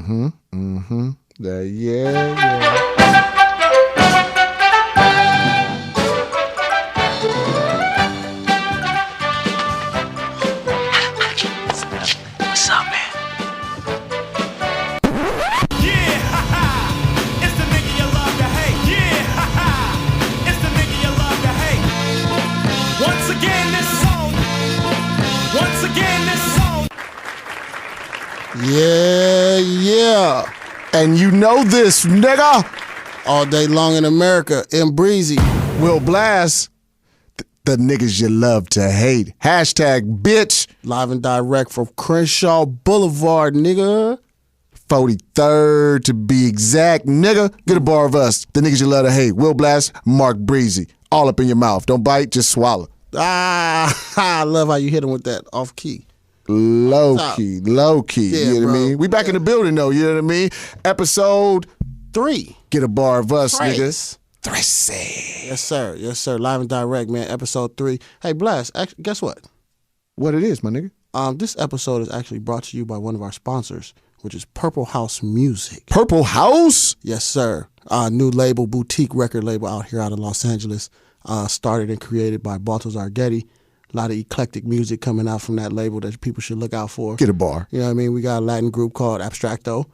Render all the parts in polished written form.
Yeah. What's up, man? Yeah, it's the nigga you love to hate. Yeah, it's the nigga you love to hate. Once again, this song. Yeah. And you know this, nigga. All day long in America, M. Breezy Will Blast. The niggas you love to hate. Hashtag bitch. Live and direct from Crenshaw Boulevard, nigga. 43rd to be exact, nigga. Get a bar of us. The niggas you love to hate. Will Blast, Mark Breezy. All up in your mouth. Don't bite, just swallow. I love how you hit him with that off key. Low key. Yeah, you know what I mean? We back in the building though, you know what I mean? Episode 3. Get a bar of us, niggas. 3. Yes, sir. Live and direct, man. Episode 3. Hey, Blast, guess what? What it is, my nigga? This episode is actually brought to you by one of our sponsors, which is Purple House Music. Purple House? Yes, sir. New label, boutique record label out here out of Los Angeles. Started and created by Baltazar Getty. A lot of eclectic music coming out from that label that people should look out for. Get a bar. You know what I mean? We got a Latin group called Abstracto.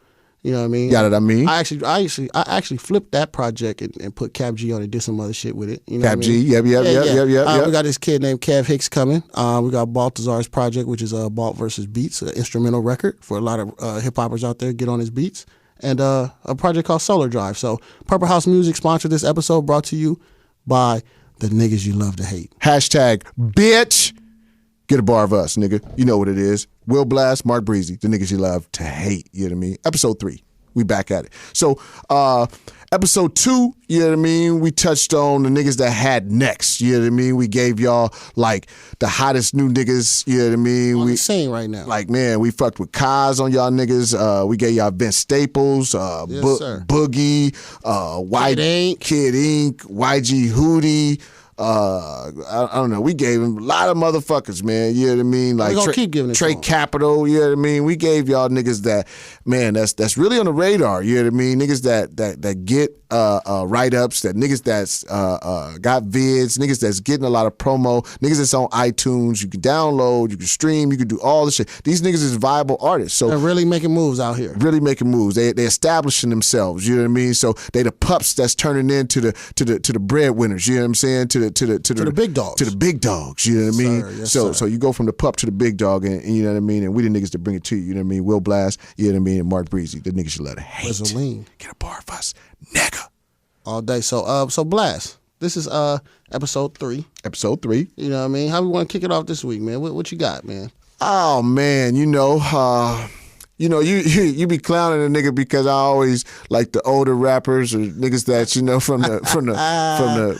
You know what I mean? Got it, I mean. I actually flipped that project and put Cap G on it, did some other shit with it. You know Cap what I mean? G, yep. We got this kid named Kev Hicks coming. We got Baltazar's project, which is Balt versus Beats, an instrumental record for a lot of hip hoppers out there. Get on his beats. And a project called Solar Drive. So Purple House Music sponsored this episode, brought to you by the niggas you love to hate. Hashtag bitch. Get a bar of us, nigga. You know what it is. Will Blast, Mark Breezy, the niggas you love to hate. You know what I mean? Episode 3. We back at it. So, episode 2, you know what I mean? We touched on the niggas that had next. You know what I mean? We gave y'all, like, the hottest new niggas. You know what I mean? On the scene right now. Like, man, we fucked with Kaz on y'all niggas. We gave y'all Vince Staples, Boogie, Kid Ink, YG Hootie. I don't know. We gave him a lot of motherfuckers, man. You know what I mean? Like we gonna keep giving it Trey Capital. You know what I mean? We gave y'all niggas that, man. That's really on the radar. You know what I mean? Niggas that get write-ups. That niggas that's got vids. Niggas that's getting a lot of promo. Niggas that's on iTunes. You can download. You can stream. You can do all this shit. These niggas is viable artists. So they're really making moves out here. Really making moves. They establishing themselves. You know what I mean? So they the pups that's turning into the breadwinners. You know what I'm saying? To the big dogs. To the big dogs. You know what I mean? Yes, so you go from the pup to the big dog, and you know what I mean? And we the niggas to bring it to you. You know what I mean? Will Blast, you know what I mean? And Mark Breezy, the niggas you let hate. Vaseline. Get a bar of us, nigga. All day. So Blast, this is episode 3. Episode 3. You know what I mean? How we want to kick it off this week, man? What you got, man? Oh man, you be clowning a nigga because I always like the older rappers or niggas that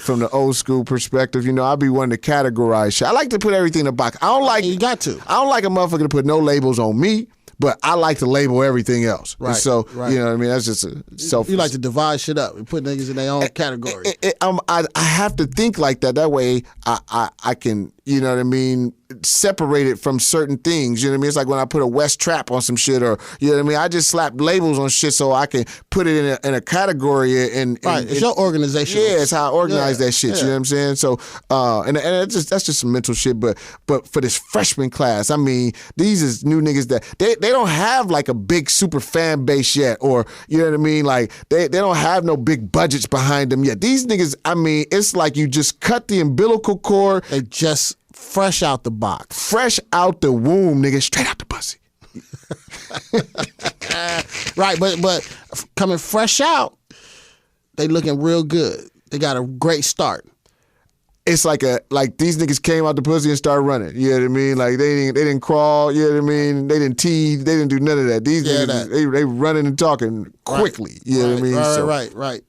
from the old school perspective. You know, I be wanting to categorize shit. I like to put everything in a box. I don't like you got to. I don't like a motherfucker to put no labels on me. But I like to label everything else. Right. So, you know what I mean? That's just a self. You like to divide shit up and put niggas in their own category. I have to think like that. That way I can, you know what I mean, separate it from certain things. You know what I mean? It's like when I put a West Trap on some shit or, you know what I mean? I just slap labels on shit so I can put it in a category. And it's your organization. Yeah, it's how I organize that shit. You know what I'm saying? So, and that's just some mental shit. But for this freshman class, I mean, these is new niggas that they don't have like a big super fan base yet, or you know what I mean? Like they don't have no big budgets behind them yet. These niggas, I mean, it's like you just cut the umbilical cord. They just fresh out the box. Fresh out the womb, nigga, straight out the pussy. Right, but coming fresh out, they looking real good. They got a great start. It's like these niggas came out the pussy and started running. You know what I mean? Like they didn't crawl. You know what I mean? They didn't tease. They didn't do none of that. These niggas, they running and talking quickly. Right. You know what I mean? Right.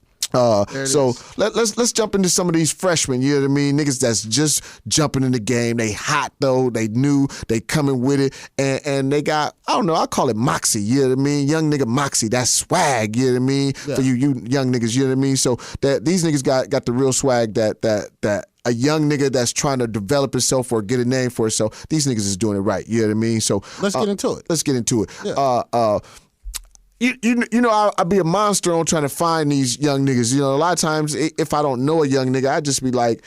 So let's jump into some of these freshmen. You know what I mean? Niggas that's just jumping in the game. They hot though. They new. They coming with it, and they got, I don't know, I call it moxie. You know what I mean? Young nigga moxie. That's swag. You know what I mean? Yeah. For you young niggas. You know what I mean? So that these niggas got the real swag that a young nigga that's trying to develop himself or get a name for himself. These niggas is doing it right. You know what I mean? So let's get into it. Let's get into it. Yeah. You know, I be a monster on trying to find these young niggas. You know, a lot of times if I don't know a young nigga, I just be like,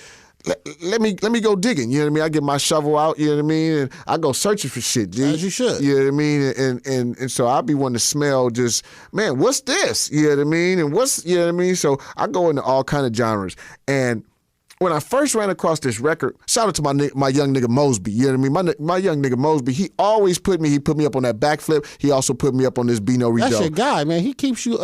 let me go digging. You know what I mean? I get my shovel out. You know what I mean? And I go searching for shit. G. As you should. You know what I mean? And so I be wanting to smell just, man, what's this? You know what I mean? And you know what I mean? So I go into all kind of genres. And when I first ran across this record, shout out to my young nigga Mosby. You know what I mean? My young nigga Mosby, he always put me up on that backflip. He also put me up on this Bino Rido. That's your guy, man. He keeps you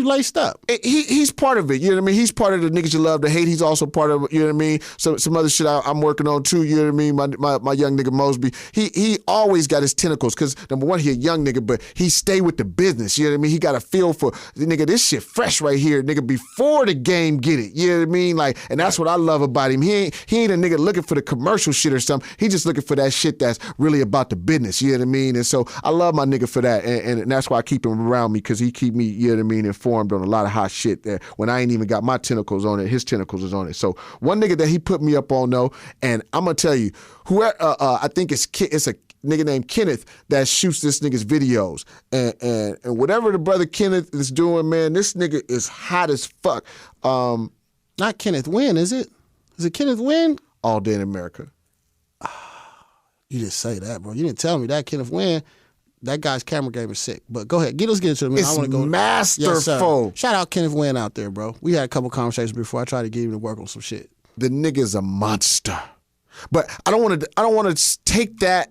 laced up. He's part of it. You know what I mean? He's part of the Niggas You Love to Hate. He's also part of, you know what I mean? Some other shit I'm working on too. You know what I mean? My young nigga Mosby. He always got his tentacles because number one, he a young nigga, but he stay with the business. You know what I mean? He got a feel for nigga. This shit fresh right here, nigga. Before the game get it. You know what I mean? Like, and that's what I love about him. He ain't a nigga looking for the commercial shit or something. He just looking for that shit that's really about the business. You know what I mean? And so I love my nigga for that, and that's why I keep him around me because he keep me, you know what I mean, informed on a lot of hot shit that when I ain't even got my tentacles on it, his tentacles is on it. So one nigga that he put me up on though, and I'm gonna tell you, whoever I think it's a nigga named Kenneth that shoots this nigga's videos, and whatever the brother Kenneth is doing, man, this nigga is hot as fuck. Not Kenneth Wynn, is it? Is it Kenneth Wynn? All Day in America. You didn't say that, bro. You didn't tell me that. Kenneth Wynn, that guy's camera game is sick. But go ahead. Let's get into it. It's masterful. Yes, sir. Shout out Kenneth Wynn out there, bro. We had a couple conversations before I tried to get him to work on some shit. The nigga's a monster. But I don't want to take that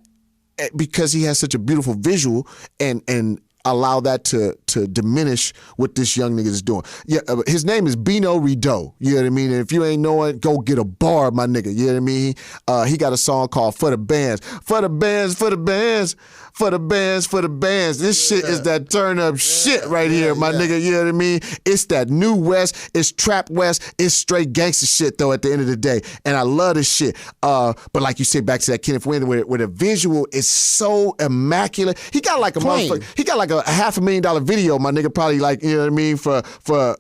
because he has such a beautiful visual and allow that to diminish what this young nigga is doing. Yeah, his name is Bino Rido. You know what I mean? And if you ain't know it, go get a bar, my nigga. You know what I mean? He got a song called For the Bands. For the bands, for the bands, for the bands, for the bands. This shit is that turn up shit right here, my nigga. You know what I mean? It's that new West. It's trap West. It's straight gangster shit though at the end of the day. And I love this shit. But like you said, back to that Kenneth Wynn where the visual is so immaculate. He got like a motherfucker. He got like a $500,000 video, my nigga, probably like, you know what I mean, for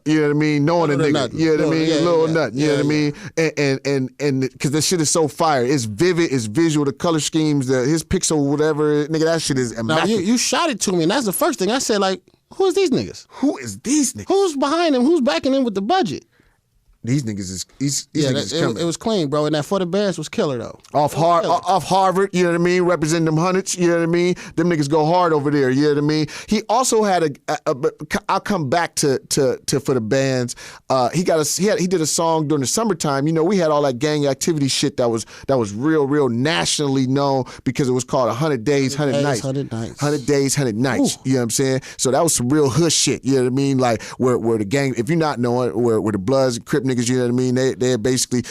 you know what I mean, knowing a nigga. Nothing. You know what I mean? Little nothing. You know what I Yeah. mean? And because this shit is so fire. It's vivid, it's visual, the color schemes, his pixel, whatever, nigga, that shit is Now, immaculate. you shot it to me, and that's the first thing I said, like, who is these niggas? Who is these niggas? Who's behind him? Who's backing him with the budget? These niggas is these Yeah, niggas is coming. it was clean, bro. And that For the Bands was killer, though. Off Harvard, you know what I mean? Representing them hundreds, you know what I mean? Them niggas go hard over there, you know what I mean? He also had I'll come back to For the Bands. He did a song during the summertime. You know, we had all that gang activity shit that was real nationally known because it was called 100 Days, 100 Nights. 100 Nights. 100 Days, 100 Nights. Ooh. You know what I'm saying? So that was some real hood shit, you know what I mean? Like where the gang, if you're not knowing, where the Bloods and Crip niggas, you know what I mean? They had basically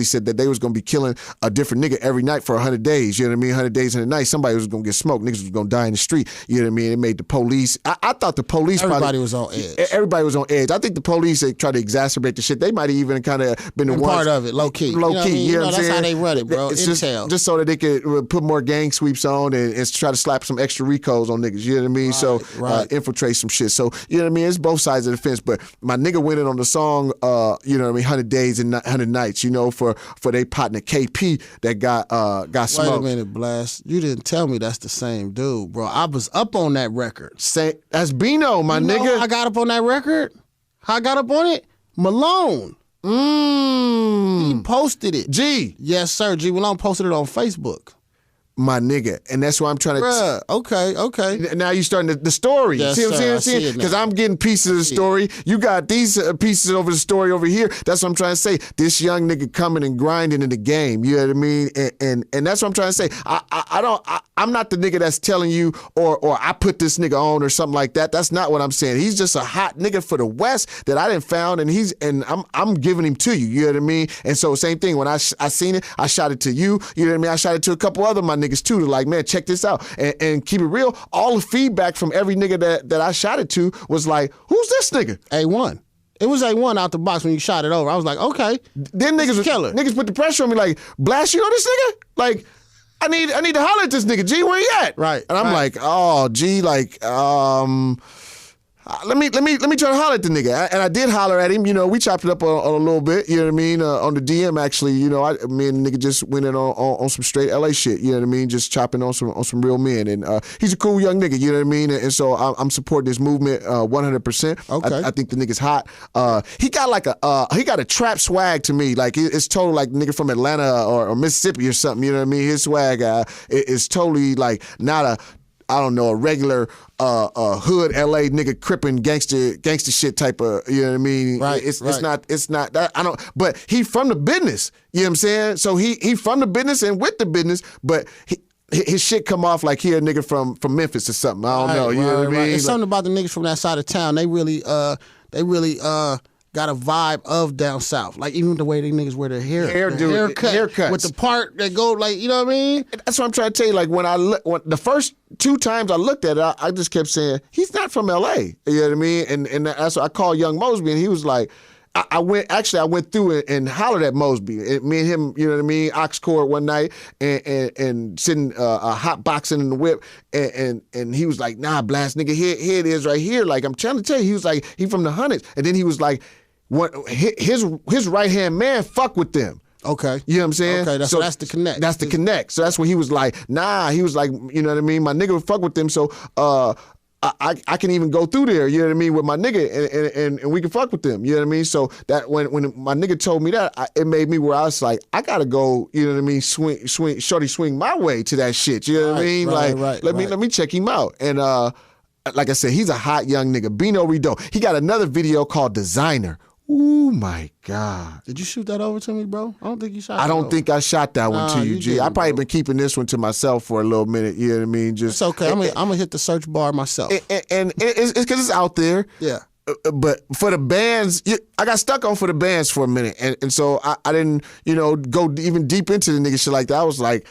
said that they was gonna be killing a different nigga every night for 100 days. You know what I mean? 100 days, 100 nights. Somebody was gonna get smoked. Niggas was gonna die in the street. You know what I mean? It made the police. I thought the police Everybody was on edge. Everybody was on edge. I think the police they tried to exacerbate the shit. They might have even kind of been the ones part of it, low key. Low key. You know what I'm that's saying? how they run it, bro. It's Intel. just so that they could put more gang sweeps on and try to slap some extra recos on niggas. You know what I mean? Right. Infiltrate some shit. So you know what I mean? It's both sides of the fence. But my nigga went in on the song. You know what I mean? 100 Days and 100 Nights. You know, for they partner KP that got smoked. Wait a minute, Blast. You didn't tell me that's the same dude, bro. I was up on that record. That's Bino, my You know nigga. how I got up on that record? How I got up on it? Malone. He posted it. G, Yes, sir. G. Malone posted it on Facebook. my nigga, and that's why I'm trying to. Bruh, okay. Now you starting the story. Yes, See what sir, I'm I see saying? it now. Because I'm getting pieces of the story. You got these pieces over the story over here. That's what I'm trying to say. This young nigga coming and grinding in the game. You know what I mean? And that's what I'm trying to say. I'm not the nigga that's telling you or I put this nigga on or something like that. That's not what I'm saying. He's just a hot nigga for the West that I didn't found, and I'm giving him to you. You know what I mean? And so same thing. When I seen it, I shot it to you. You know what I mean? I shot it to a couple other my niggas too. To like, man, check this out. And keep it real. All the feedback from every nigga that I shot it to was like, who's this nigga? A1. It was A1 out the box when you shot it over. I was like, okay. Then niggas put the pressure on me like, Blast, you know this nigga? Like, I need to holler at this nigga. G, where he at? Right, And I'm right. like, oh, G, like, let me try to holler at the nigga. And I did holler at him. You know, we chopped it up on a little bit. You know what I mean? On the DM, actually. You know, me and the nigga just went in on some straight LA shit. You know what I mean? Just chopping on some real men. And he's a cool young nigga. You know what I mean? And so I'm supporting this movement 100%. Okay. I think the nigga's hot. He got a trap swag to me. Like it's total like nigga from Atlanta or Mississippi or something. You know what I mean? His swag is totally like not a, I don't know, a regular hood LA nigga crippin' gangster shit type of, you know what I mean? Right. It's not that, I don't, but he from the business. You know what I'm saying? So he from the business and with the business, but his shit come off like he a nigga from Memphis or something. I don't know. You know what I mean? It's something about the niggas from that side of town. They really got a vibe of down south. Like even the way they niggas wear their haircut with the part that go like, you know what I mean? That's what I'm trying to tell you. Like when the first 2 times I looked at it, I just kept saying he's not from LA. You know what I mean? And that's what I called Young Mosby, and he was like, I went through it and hollered at Mosby. Me and him, you know what I mean, ox court one night and sitting hot boxing in the whip, and he was like, nah, Blast, nigga, here it is right here. Like I'm trying to tell you, he was like, he from the hundreds, and then he was like, what his right hand man fuck with them. Okay. You know what I'm saying? Okay, so that's the connect. That's the connect. So that's when he was like, nah, he was like, you know what I mean? My nigga would fuck with them, so I can even go through there, you know what I mean, with my nigga, and we can fuck with them, you know what I mean? So that when my nigga told me that, it made me where I was like, I gotta go, you know what I mean, swing my way to that shit, you know what I mean? Let me check him out. And like I said, he's a hot young nigga. Bino Rideau. He got another video called Designer. Ooh, my God. Did you shoot that over to me, bro? I don't think you shot I don't think I shot that one to you, G. I probably been keeping this one to myself for a little minute, you know what I mean? It's okay. I'm gonna hit the search bar myself. And it's because it's out there. Yeah. But for the bands, I got stuck on for the bands for a minute. And so I didn't, go even deep into the nigga shit like that. I was like,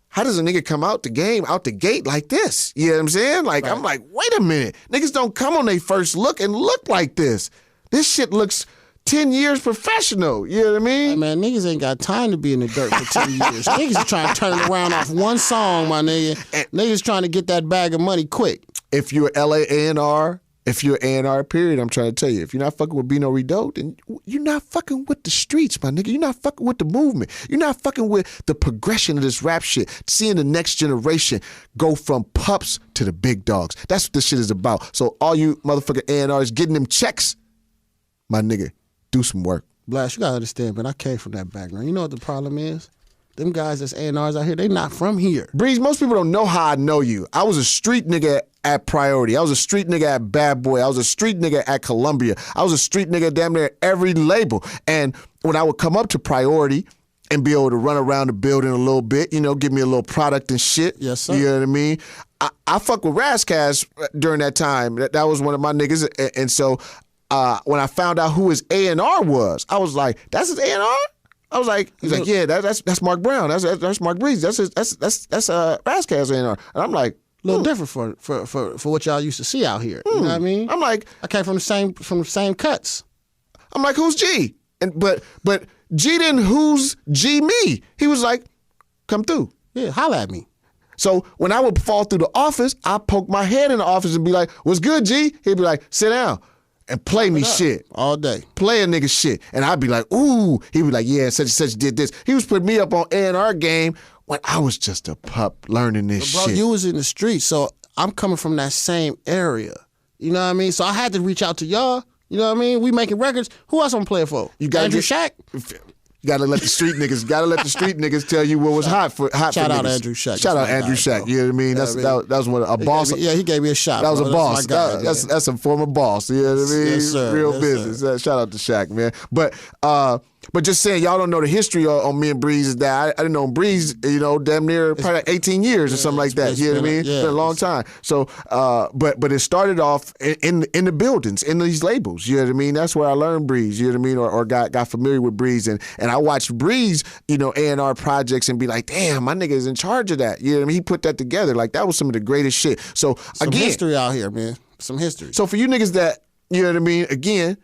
how does a nigga come out the gate like this? You know what I'm saying? Like, right. I'm like, wait a minute. Niggas don't come on their first look and look like this. This shit looks 10 years professional. You know what I mean? Hey man, niggas ain't got time to be in the dirt for 10 years. Niggas are trying to turn around off one song, my nigga. Niggas trying to get that bag of money quick. If you're LA A&R, if you're A&R, period, I'm trying to tell you, if you're not fucking with Bino Rideau, then you're not fucking with the streets, my nigga. You're not fucking with the movement. You're not fucking with the progression of this rap shit. Seeing the next generation go from pups to the big dogs. That's what this shit is about. So all you motherfucking A&Rs getting them checks, my nigga, do some work. Blast, you gotta understand, man, I came from that background. You know what the problem is? Them guys that's A&Rs out here, they not from here. Breeze, most people don't know how I know you. I was a street nigga at Priority. I was a street nigga at Bad Boy. I was a street nigga at Columbia. I was a street nigga damn near every label. And when I would come up to Priority and be able to run around the building a little bit, give me a little product and shit. Yes, sir. You know what I mean? I fuck with Razzcast during that time. That was one of my niggas. And so when I found out who his A&R was, I was like, that's his A&R? I was like, he's like, yeah, that's Mark Brown. That's Mark Breezy. That's Razzcast A&R. And I'm like, a little different for what y'all used to see out here. You know what I mean? I'm like, I came from the same cuts. I'm like, who's G? But G didn't who's G me. He was like, come through. Yeah, holla at me. So when I would fall through the office, I poke my head in the office and be like, what's good, G? He'd be like, sit down. And play me shit. All day. Play a nigga shit. And I'd be like, ooh. He'd be like, yeah, such and such did this. He was putting me up on A&R game when I was just a pup learning this bro, shit. You was in the streets, so I'm coming from that same area. You know what I mean? So I had to reach out to y'all. You know what I mean? We making records. Who else I'm playing for? You got Andrew Shack? You gotta let the street niggas tell you what was hot for niggas. Shout out Andrew Shack. Shout out Andrew Shack. You know what I mean? That was one a boss. He gave me a shot. That was bro. a boss. That's That's a former boss. You know what I mean? Yes, sir. Real Yes, business. sir. Shout out to Shack, man. But just saying, y'all don't know the history on me and Breeze is that I didn't know Breeze, damn near probably like 18 years or something like that. You know what I mean? Yeah, it's been a long time. So, but it started off in the buildings, in these labels. You know what I mean? That's where I learned Breeze. You know what I mean? Or got familiar with Breeze, and I watched Breeze, A&R projects and be like, damn, my nigga is in charge of that. You know what I mean? He put that together. Like that was some of the greatest shit. So some again, history out here, man. Some history. So for you niggas that, you know what I mean? Again,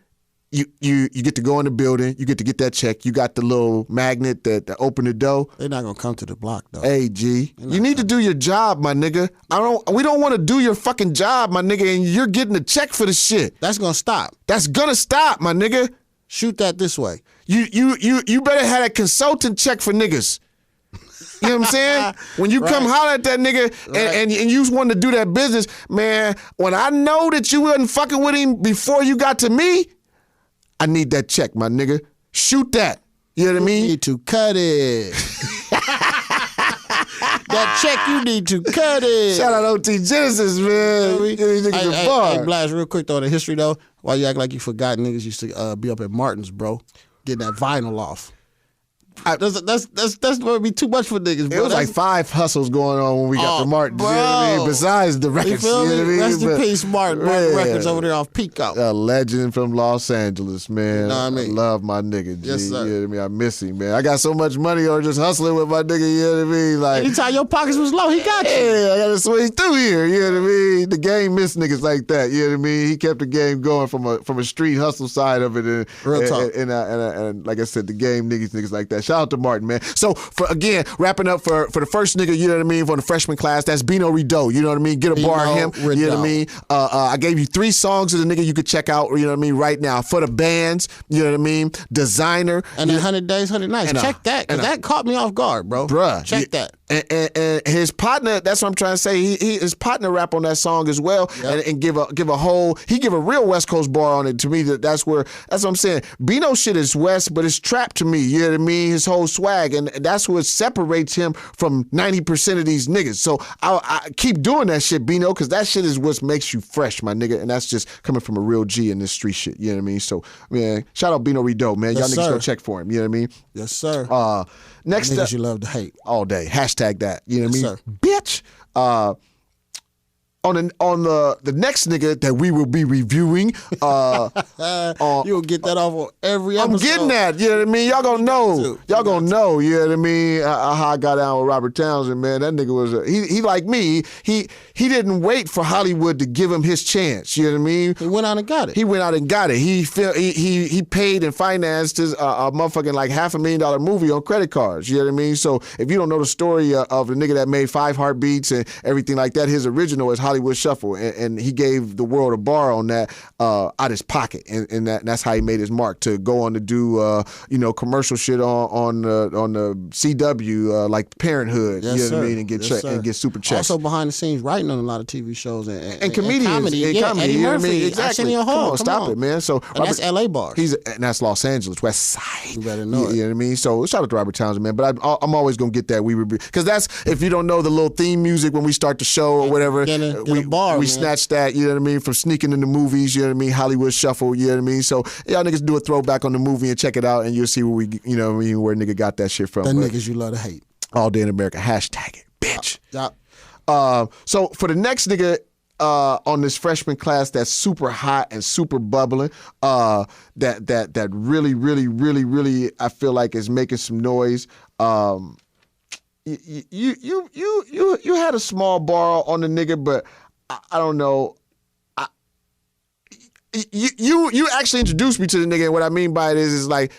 you get to go in the building. You get to get that check. You got the little magnet that open the door. They're not gonna come to the block though. Hey, G, you need to do your job, my nigga. We don't want to do your fucking job, my nigga, and you're getting a check for the shit. That's gonna stop. That's gonna stop, my nigga. Shoot that this way. You better have a consultant check for niggas. You know what I'm saying? When you come holler at that nigga and you want to do that business, man, when I know that you wasn't fucking with him before you got to me, I need that check, my nigga. Shoot that. You know what I mean? You need to cut it. That check, you need to cut it. Shout out OT Genesis, man. These niggas are bar. Hey, Blast, real quick though, the history though, why you act like you forgot niggas used to be up at Martin's, bro, getting that vinyl off. That's going to be too much for niggas, bro. It was like 5 hustles going on when we got to Martin. You know what I mean? Besides the records. You feel me? You know what I mean? Rest in peace, Martin. Martin Records over there off Pico. A legend from Los Angeles, man. You know what I mean? I love my nigga, G. Yes, sir. You know what I mean? I miss him, man. I got so much money or just hustling with my nigga, you know what I mean? Like, anytime your pockets was low, he got you. Yeah, I got to swing through here, you know what I mean? The game missed niggas like that, you know what I mean? He kept the game going from a street hustle side of it. And, Real talk. And like I said, the game niggas like that. Shout out to Martin, man. So, again, wrapping up for the first nigga, you know what I mean, for the freshman class, that's Bino Rideau, you know what I mean? Get a bar of him, Rideau. you know what I mean? I gave you 3 songs of the nigga you could check out, you know what I mean, right now. For the bands, you know what I mean? Designer. And then 100 Days, 100 Nights. Check that, because that caught me off guard, bro. Bruh. Check that. And his partner, that's what I'm trying to say. His partner rap on that song as well, and give a real West Coast bar on it. To me, that's what I'm saying. Bino shit is West, but it's trap to me. You know what I mean? His whole swag, and that's what separates him from 90% of these niggas. So I keep doing that shit, Bino, because that shit is what makes you fresh, my nigga, and that's just coming from a real G in this street shit. You know what I mean? So man, shout out Bino Rideau, man. Y'all niggas go check for him. You know what I mean? Yes, sir. Next niggas you love to hate all day. Hashtag that. You know what I mean? Sir. Bitch. On the next nigga that we will be reviewing, you'll get that off on every episode. I'm getting that, you know what I mean? Y'all gonna know. Y'all gonna know, you know what I mean? How I got down with Robert Townsend, man. That nigga was he like me. He didn't wait for Hollywood to give him his chance. You know what I mean? He went out and got it. He paid and financed his a motherfucking like $500,000 movie on credit cards. You know what I mean? So if you don't know the story of the nigga that made 5 Heartbeats and everything like that, his original is Hollywood Shuffle, and he gave the world a bar on that out his pocket, and that's how he made his mark to go on to do commercial shit on the CW like Parenthood. Yes, you know sir. what I mean, and get super checks. Also behind the scenes writing on a lot of TV shows and comedians, comedy. and comedy. Eddie You know what I Murphy, mean? Exactly. Arsenio Hall. Come on, stop it, man. So and that's LA bars. And that's Los Angeles, West Side. You better know it. You know what I mean? So shout out to Robert Townsend, man. But I'm always gonna get that because that's, if you don't know the little theme music when we start the show or whatever, Get a bar, we man. snatch that. You know what I mean? From sneaking in the movies. You know what I mean? Hollywood Shuffle. You know what I mean? So y'all niggas do a throwback on the movie and check it out, and you'll see where where nigga got that shit from. The niggas you love to hate. All day in America. Hashtag it, bitch. Yeah. So for the next nigga on this freshman class that's super hot and super bubbling, that really, really, really, really, I feel like is making some noise. You had a small bar on the nigga, but I don't know. You actually introduced me to the nigga, and what I mean by it is like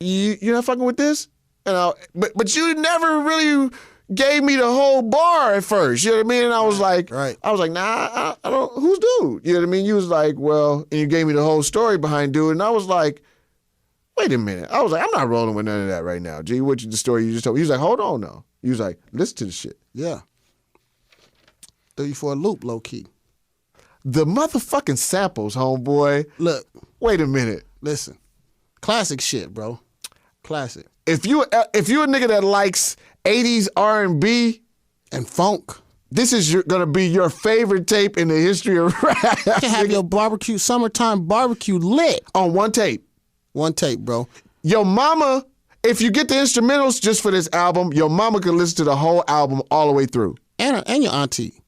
you're not fucking with this, but you never really gave me the whole bar at first. You know what I mean? And I was like, right. I was like, nah, I don't. Who's dude? You know what I mean? You was like, well, and you gave me the whole story behind dude, and I was like, wait a minute. I was like, I'm not rolling with none of that right now. G, what's the story you just told me? He was like, hold on, no. He was like, listen to the shit. Yeah. Threw you for a loop, low key. The motherfucking samples, homeboy. Look. Wait a minute. Listen. Classic shit, bro. Classic. If you a nigga that likes 80s R&B and funk, this is gonna be your favorite tape in the history of rap. You can have your summertime barbecue lit on one tape. One tape, bro. Your mama, if you get the instrumentals just for this album, your mama can listen to the whole album all the way through. And your auntie.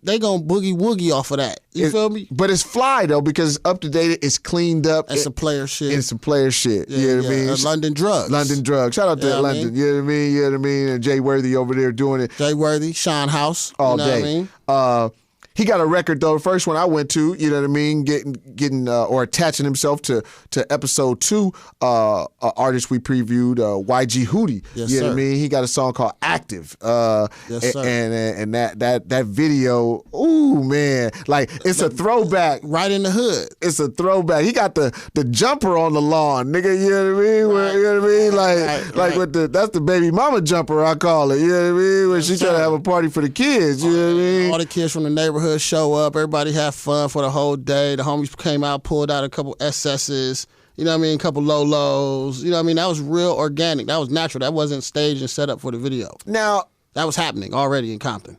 They gonna boogie woogie off of that. You feel me? But it's fly though, because it's up to date, it's cleaned up. It's some player shit. It's some player shit. Yeah, you know what I mean? London Drugs. London Drugs. Shout out to London. I mean? You know what I mean? You know what I mean? And Jay Worthy over there doing it. Jay Worthy, Sean House. All you know day. What I mean? He got a record though. The first one I went to, you know what I mean, getting or attaching himself to episode 2. Artist we previewed, YG Hootie. Yes, you know what I sir. mean. He got a song called Active. Yes, sir. And that video, ooh man, like it's a throwback. Right in the hood. It's a throwback. He got the jumper on the lawn, nigga. You know what I mean? Where, you know what I mean? Like with that's the baby mama jumper, I call it. You know what I mean? When she trying to have a party for the kids. You know what I mean? All the kids from the neighborhood show up. Everybody have fun for the whole day. The homies came out, pulled out a couple SS's. You know what I mean? A couple Lolos. You know what I mean? That was real organic. That was natural. That wasn't staged and set up for the video. Now, that was happening already in Compton.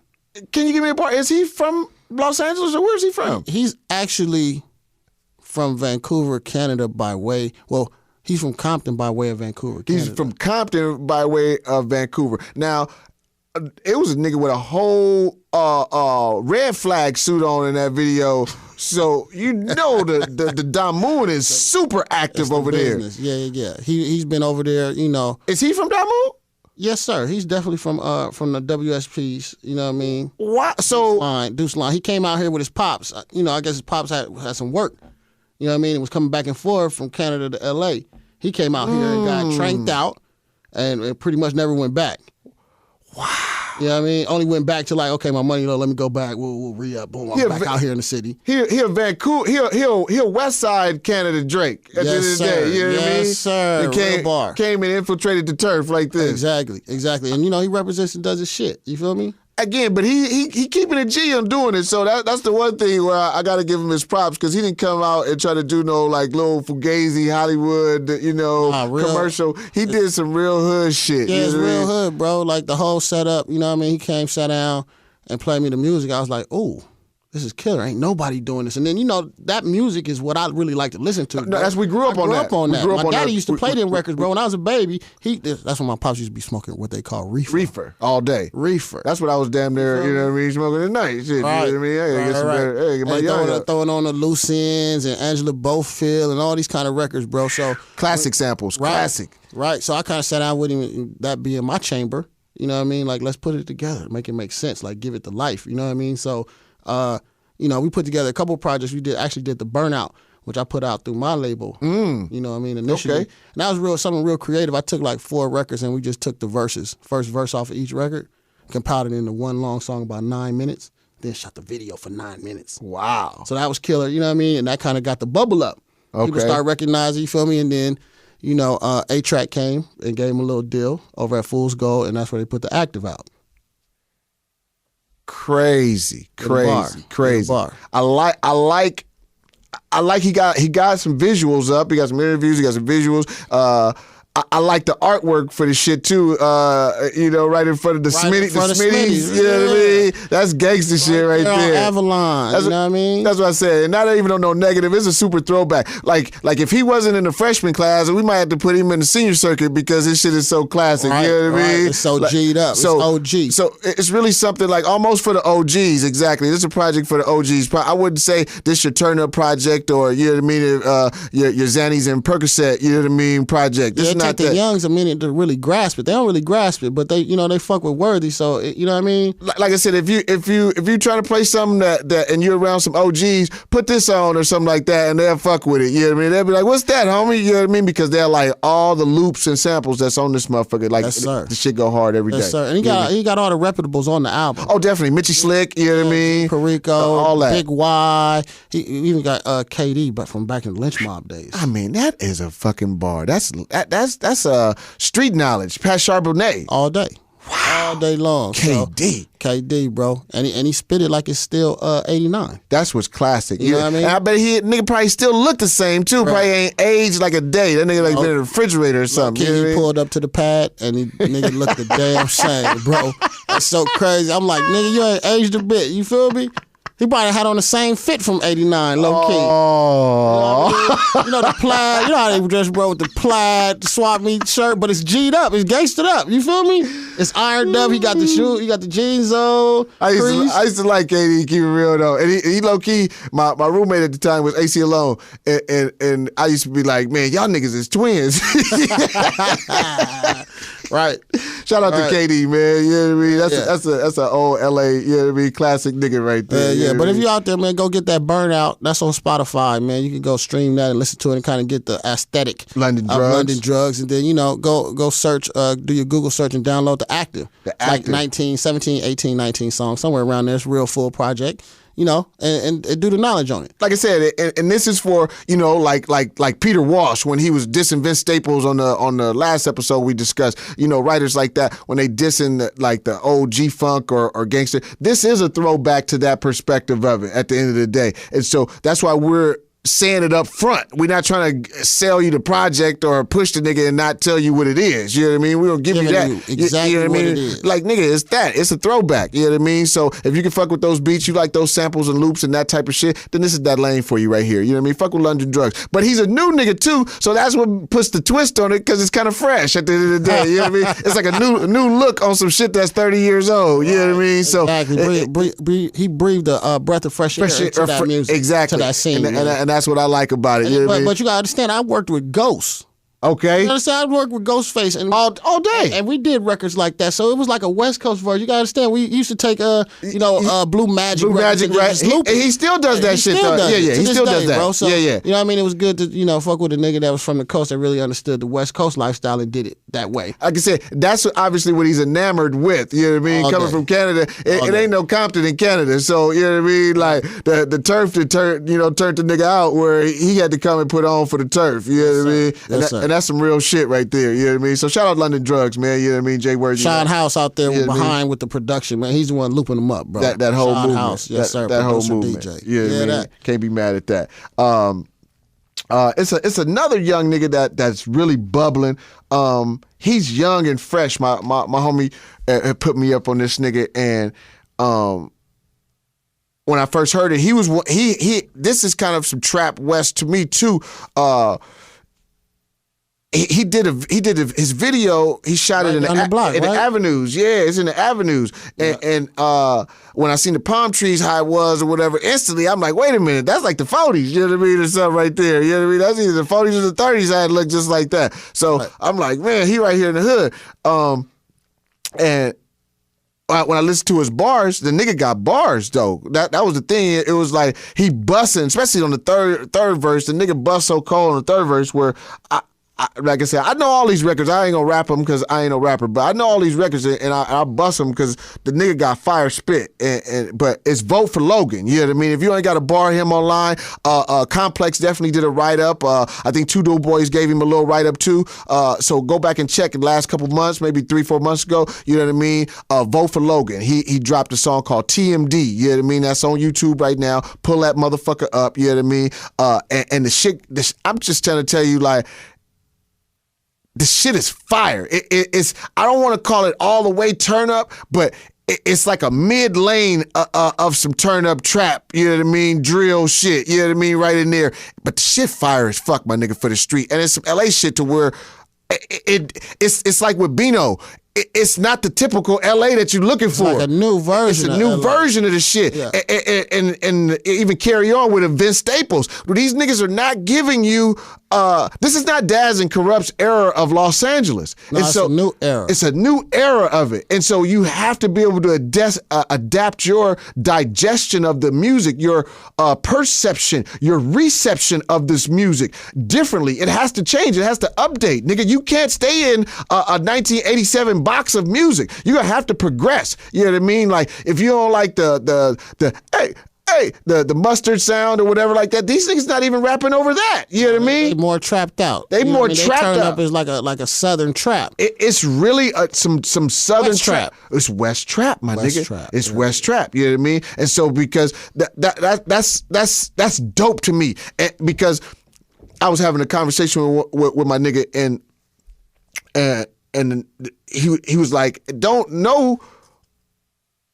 Can you give me a part? Is he from Los Angeles or where's he from? He's actually from Vancouver, Canada by way. Well, he's from Compton by way of Vancouver, Canada. He's from Compton by way of Vancouver. Now, it was a nigga with a whole red flag suit on in that video. So you know the Damoon is super active over business. there. Yeah. He's been over there. You know. Is he from Damoon? Yes, sir. He's definitely from the WSPs. You know what I mean? What? So Deuce Line. He came out here with his pops. You know, I guess his pops had some work. You know what I mean? It was coming back and forth from Canada to L.A. He came out here and got tranked out, and pretty much never went back. Wow. You know what I mean? Only went back to like, okay, my money low, let me go back. We'll re-up. Boom, I'm back out here in the city. He a Vancouver, he a West Side Canada Drake at the end of the day. You know what I mean? Yes, sir. Real bar. Came and infiltrated the turf like this. Exactly. And you know, he represents and does his shit. You feel me? Again, but he keeping a G on doing it. So that's the one thing where I got to give him his props because he didn't come out and try to do no like little Fugazi Hollywood, you know, commercial. He did some real hood shit. Yeah, it's real hood, bro. Like the whole setup, you know what I mean? He came, sat down, and played me the music. I was like, ooh, this is killer. Ain't nobody doing this. And then, you know, that music is what I really like to listen to. No, we grew up on that. My daddy used to play them records, bro. When I was a baby, that's when my pops used to be smoking what they call reefer. Reefer all day. Reefer. That's what I was damn near, you know what I mean, smoking at night. Shit, right. You know what I mean? I gotta get some better. Get my young throwing on the Loose Ends and Angela Bofield and all these kind of records, bro. So classic samples. Right, classic. Right. So I kind of sat down with him, that being my chamber. You know what I mean? Like, let's put it together, make it make sense, like give it the life. You know what I mean? So, you know, we put together a couple of projects. We did the Burnout, which I put out through my label. You know what I mean? Initially. Okay. And that was something real creative. I took like 4 records and we just took the verses, first verse off of each record, compiled it into one long song about 9 minutes, then shot the video for 9 minutes. Wow. So that was killer, you know what I mean? And that kind of got the bubble up. Okay. People start recognizing, you feel me? And then, you know, A-Track came and gave him a little deal over at Fool's Gold, and that's where they put the Active out. Crazy. Bar. I like he got some visuals up. He got some interviews. He got some visuals. I like the artwork for the shit too. You know, right in front of the Smitties. You know what I mean? That's gangster shit right there. Avalon. You know what I mean? That's what I said. And not even on no negative. It's a super throwback. Like if he wasn't in the freshman class, we might have to put him in the senior circuit because his shit is so classic. Right, you know what I mean? It's so G'd up. It's OG. So it's really something like almost for the OGs. Exactly. This is a project for the OGs. I wouldn't say this your turn up project or you know what I mean. Your Xannies and Percocet. You know what I mean? Project. This is not the youngs a minute to really grasp it. They don't really grasp it, but they, you know, they fuck with Worthy. So you know what I mean. Like I said, if you try to play something that and you're around some OGs, put this on or something like that, and they'll fuck with it. You know what I mean? They'll be like, "What's that, homie?" You know what I mean? Because they're like all the loops and samples that's on this motherfucker. Like the shit go hard every day. Yes, sir. And he got all the reputables on the album. Oh, definitely. Mitchie Slick. You know what I mean? Perico, all that. Big Y. He even got KD, but from back in the Lynch Mob days. I mean, that is a fucking bar. That's street knowledge. Pat Charbonnet. All day. Wow. All day long. KD. So, KD, bro. And he spit it like it's still 89. That's what's classic. You know what I mean? And I bet nigga probably still look the same too. Right. Probably ain't aged like a day. That nigga like been in the refrigerator or something. Kid, he pulled up to the pad and nigga looked the damn same, bro. That's so crazy. I'm like, nigga, you ain't aged a bit. You feel me? He probably had on the same fit from 89, low key. Oh. You know the plaid. You know how they dress, bro, with the plaid swap meet shirt, but it's G'd up. It's gangstered up. You feel me? It's ironed up. He got the shoe. He got the jeans on. I used to like KD, keep it real though. And he low key, my roommate at the time was AC Alone. And I used to be like, man, y'all niggas is twins. Right. Shout out to KD, man. You know what I mean? That's an old LA, you know what I mean, classic nigga right there. Yeah, you know but what I if mean? you're out there, man, go get that Burnout. That's on Spotify, man. You can go stream that and listen to it and kind of get the aesthetic London of Drugs. London Drugs. And then, go search, do your Google search and download The Active. It's like 17, 18, 19 songs, somewhere around there. It's a real full project. And do the knowledge on it. Like I said, and this is for, like Peter Walsh when he was dissing Vince Staples on the last episode we discussed, writers like that, when they dissing the old G-Funk or gangster. This is a throwback to that perspective of it at the end of the day. And so that's why we're saying it up front. We're not trying to sell you the project or push the nigga and not tell you what it is. You know what I mean? We're going to give you that. Exactly you know what I mean? it is. Like, nigga, it's that. It's a throwback. You know what I mean? So if you can fuck with those beats, you like those samples and loops and that type of shit, then this is that lane for you right here. You know what I mean? Fuck with London Drugs. But he's a new nigga too, so that's what puts the twist on it, because it's kind of fresh at the end of the day. You know what I mean? It's like a new look on some shit that's 30 years old. You know what I mean? So exactly. He breathed a breath of fresh air into that music. Exactly. To that scene. And that's what I like about it. You know what I mean? But you gotta understand, I worked with Ghost. Okay. You understand? I worked with Ghostface and all day, and we did records like that. So it was like a West Coast version. You gotta understand. We used to take Blue Magic, right? He still does that shit though. Yeah. He still does that, bro. So, yeah. You know what I mean? It was good to fuck with a nigga that was from the coast that really understood the West Coast lifestyle and did it that way. Like I said, that's obviously what he's enamored with. You know what I mean? Coming from Canada, it ain't no Compton in Canada. So you know what I mean? Like the turf that turned the nigga out where he had to come and put on for the turf. You know what I mean? And that's some real shit right there. You know what I mean? So shout out London Drugs, man. You know what I mean? Jay Word. Sean House out there behind with the production, man. He's the one looping them up, bro. That whole Sean movement. House, yes sir. That whole Producer movement. DJ. You know what I mean? Can't be mad at that. It's another young nigga that's really bubbling. He's young and fresh. My homie had put me up on this nigga, and when I first heard it, he this is kind of some Trap West to me too. He did his video. He shot it in on the block, in right? the avenues. Yeah, it's in the avenues. And when I seen the palm trees, how it was or whatever, instantly I'm like, wait a minute, that's like the 40s. You know what I mean? Or something right there. You know what I mean? That's either the 40s or the 30s. I had looked just like that. So I'm like, man, he right here in the hood. And when I listened to his bars, the nigga got bars though. That was the thing. It was like he busting, especially on the third verse. The nigga bust so cold on the third verse where like I said, I know all these records. I ain't gonna rap them because I ain't no rapper, but I know all these records and I bust them because the nigga got fire spit. But it's vote for Logan. You know what I mean? If you ain't got to bar him online, Complex definitely did a write up. I think Two Dope Boys gave him a little write up too. So go back and check the last couple months, maybe 3-4 months ago. You know what I mean? Vote for Logan. He dropped a song called TMD. You know what I mean? That's on YouTube right now. Pull that motherfucker up. You know what I mean? And the shit. I'm just trying to tell you, like, the shit is fire. It's I don't want to call it all the way turn up, but it's like a mid lane of some turn up trap. You know what I mean? Drill shit. You know what I mean? Right in there. But the shit fire as fuck, my nigga, for the street. And it's some LA shit to where it's like with Bino. It's not the typical LA that you're looking for. It's like a new version. It's a new version of the shit. Yeah. And even carry on with a Vince Staples. These niggas are not giving you, this is not Daz and Corrupt's era of Los Angeles. No, and it's so a new era. It's a new era of it. And so you have to be able to adapt your digestion of the music, your perception, your reception of this music differently. It has to change. It has to update. Nigga, you can't stay in a 1987 box of music. You're gonna have to progress. You know what I mean? Like, if you don't like the mustard sound or whatever like that, these niggas not even rapping over that. You know what I mean? They more trapped out. They more They trapped turn out. up as like a southern trap. It's really some southern West trap. It's West trap, my West nigga. trap, It's yeah. West trap. You know what I mean? And so because that's dope to me. And because I was having a conversation with my nigga and he was like,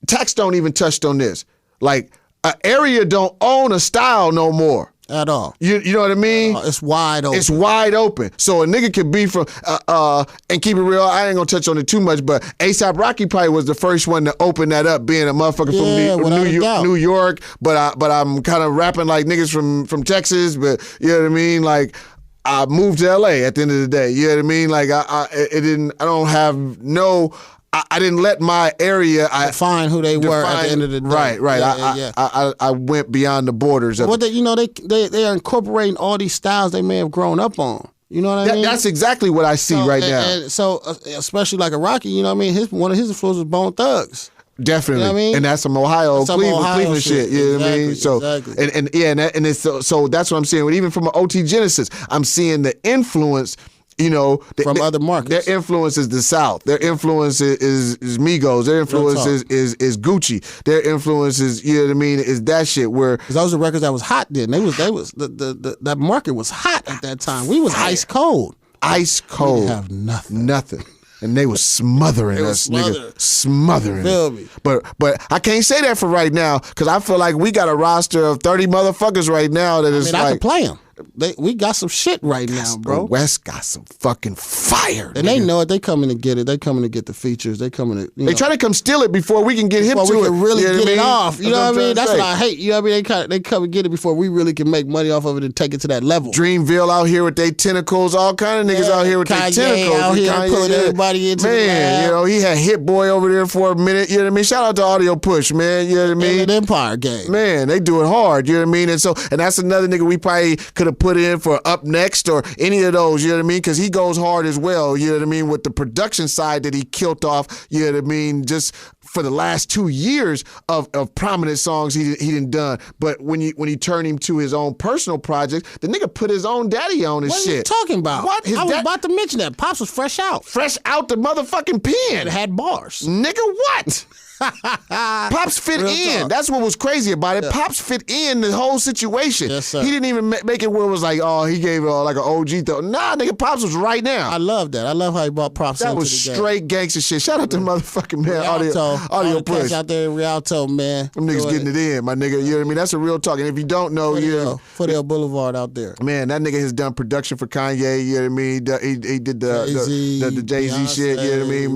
Tax don't even touched on this. Like, an area don't own a style no more. At all. You know what I mean? It's wide open. It's wide open. So a nigga could be from, and keep it real, I ain't gonna touch on it too much, but A$AP Rocky probably was the first one to open that up, being a motherfucker from New York, but I'm kind of rapping like niggas from Texas, but you know what I mean? Like, I moved to LA at the end of the day. You know what I mean? Like I didn't let my area define who they were at the end of the day. Right. Yeah. I went beyond the borders of What they are incorporating all these styles they may have grown up on. You know what I mean? That's exactly what I see right now. And so, especially like a Rocky, you know what I mean? One of his influences was Bone Thugs. Definitely, you know what I mean? And that's some Cleveland shit. You know what I mean? So exactly. and it's so that's what I'm saying. Even from an OT Genesis, I'm seeing the influence. You know, from other markets. Their influence is the South. Their influence is Migos. Their influence is Gucci. Their influence is, you know what I mean, is that shit where because those are records that was hot then. They was that market was hot at that time. We was ice cold. Ice cold. We didn't have nothing. And they was smothering us, nigga. Smothering. Feel me? But I can't say that for right now because I feel like we got a roster of 30 motherfuckers right now that is I can play them. We got some shit right now, bro. The West got some fucking fire. And they know it. They coming to get it. They coming to get the features. They coming to. They try to come steal it before we can get hip to it. Before we can really get it off. You know what I mean? That's what I hate. You know what I mean? They come and get it before we really can make money off of it and take it to that level. Dreamville out here with their tentacles. All kind of niggas out here with their tentacles. Out here pulling everybody into the lab. You know, he had Hit Boy over there for a minute. You know what I mean? Shout out to Audio Push, man. You know what I mean? And Empire game. Man, they do it hard. You know what I mean? And that's another nigga we probably could have put in for Up Next or any of those, you know what I mean? Because he goes hard as well, you know what I mean? With the production side that he killed off, you know what I mean? Just for the last 2 years of prominent songs he done done. But when you turn him to his own personal project, the nigga put his own daddy on his shit. What are you talking about? What? I was about to mention that. Pops was fresh out. Fresh out the motherfucking pen. It had bars. Nigga, what? Pops fit Real in. talk. That's what was crazy about it. Yeah. Pops fit in the whole situation. Yes, sir. He didn't even make it where it was like, oh, he gave like an OG though. Nah, nigga, Pops was right now. I love that. I love how he brought Pops into the game. That was straight gangster shit. Shout out to motherfucking man, Audio Push. Out there in Rialto, man. Them niggas getting it in, my nigga. You know what I mean? That's a real talk. And if you don't know, Foothill Boulevard out there. Man, that nigga has done production for Kanye. You know what I mean? He did the Jay-Z shit. You know what I mean?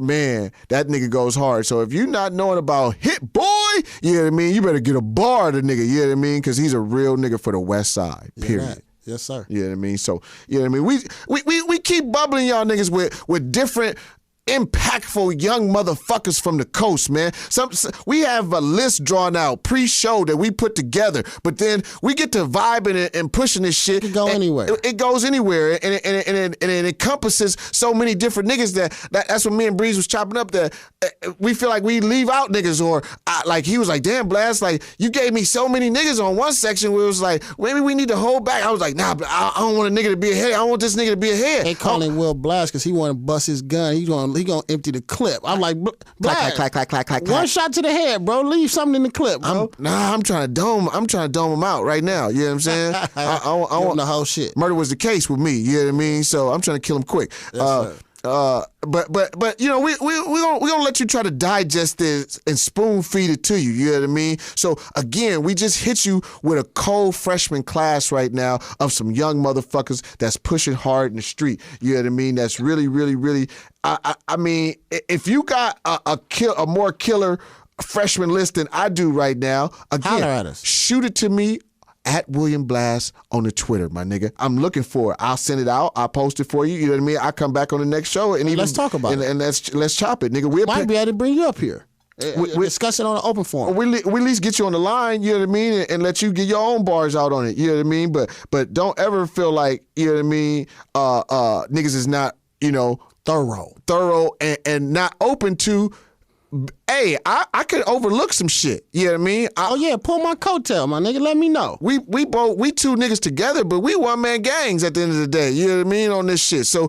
Man, that nigga goes hard. So if you not knowing about Hit Boy, you know what I mean? You better get a bar to nigga. You know what I mean? Because he's a real nigga for the West Side. Period. Yeah, yes, sir. You know what I mean? So you know what I mean? We keep bubbling y'all niggas with different impactful young motherfuckers from the coast, man. We have a list drawn out pre-show that we put together, but then we get to vibing and pushing this shit. It can go anywhere. It goes anywhere, and it encompasses so many different niggas that's what me and Breeze was chopping up. That we feel like we leave out niggas, or like he was like, damn, Blast, like you gave me so many niggas on one section where it was like maybe we need to hold back. I was like, nah, but I don't want a nigga to be ahead. I want this nigga to be ahead. They call him Will Blast because he want to bust his gun. He gonna empty the clip. I'm like, Blast, clack. One shot to the head, bro. Leave something in the clip, bro. I'm trying to dome him out right now. You know what I'm saying? I want the whole shit. Murder was the case with me. You know what I mean? So I'm trying to kill him quick. Yes, But you know we gonna let you try to digest this and spoon feed it to you. You know what I mean? So again, we just hit you with a cold freshman class right now of some young motherfuckers that's pushing hard in the street. You know what I mean? That's really, really, really. I mean, if you got a more killer freshman list than I do right now, again, holler at us. Shoot it to me. At William Blast on the Twitter, my nigga. I'm looking for it. I'll send it out. I'll post it for you. You know what I mean? I'll come back on the next show and let's talk about it. And let's chop it, nigga. Might be able to bring you up here. We discuss it on an open forum. We at least get you on the line, you know what I mean, and let you get your own bars out on it, you know what I mean? But don't ever feel like, you know what I mean, niggas is not, you know, thorough and not open to. Hey, I could overlook some shit. You know what I mean? Pull my coattail, my nigga. Let me know. We two niggas together, but we one man gangs at the end of the day. You know what I mean on this shit. So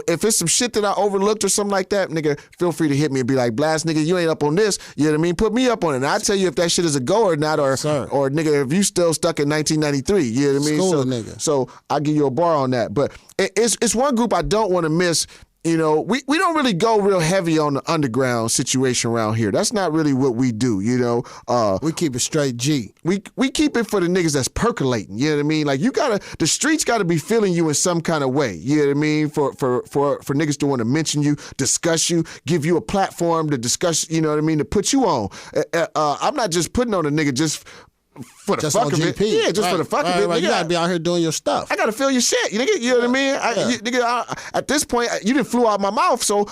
if it's some shit that I overlooked or something like that, nigga, feel free to hit me and be like, Blast, nigga, you ain't up on this. You know what I mean? Put me up on it. And I'll tell you if that shit is a go or not, or nigga, if you still stuck in 1993. You know what I mean? School nigga. So I'll give you a bar on that. But it's one group I don't want to miss. You know, we don't really go real heavy on the underground situation around here. That's not really what we do, you know. We keep it straight G. We keep it for the niggas that's percolating, you know what I mean? Like the streets gotta be feeling you in some kind of way, you know what I mean? For niggas to want to mention you, discuss you, give you a platform to discuss, you know what I mean, to put you on. I'm not just putting on a nigga just for the Just fuck on of it. GP. Yeah, just for the fuck of it. Right. Nigga, You gotta be out here doing your stuff. I gotta feel your shit. You know what I mean? At this point, you didn't flew out my mouth, so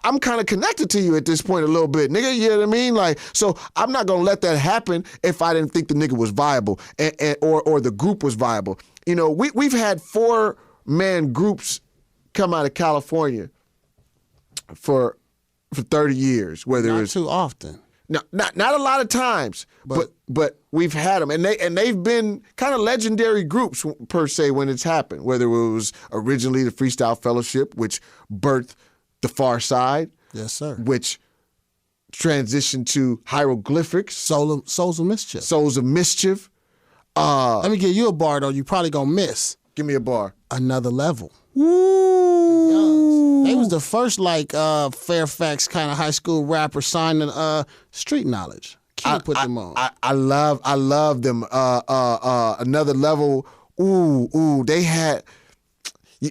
I'm kind of connected to you at this point a little bit, nigga. You know what I mean? Like, so I'm not gonna let that happen if I didn't think the nigga was viable or the group was viable. You know, we've had 4-man groups come out of California for 30 years, whether Not it's too often. no, not a lot of times, but we've had them, and they've been kind of legendary groups per se when it's happened. Whether it was originally the Freestyle Fellowship, which birthed the Far Side, Yes, sir. which transitioned to Hieroglyphics, Souls of Mischief. Souls of Mischief. Let me give you a bar though. You probably gonna miss Give me a bar. Another Level. Woo! They was the first like Fairfax kind of high school rapper signing Street Knowledge. Q put them on. I love them. Another Level. Ooh, they had.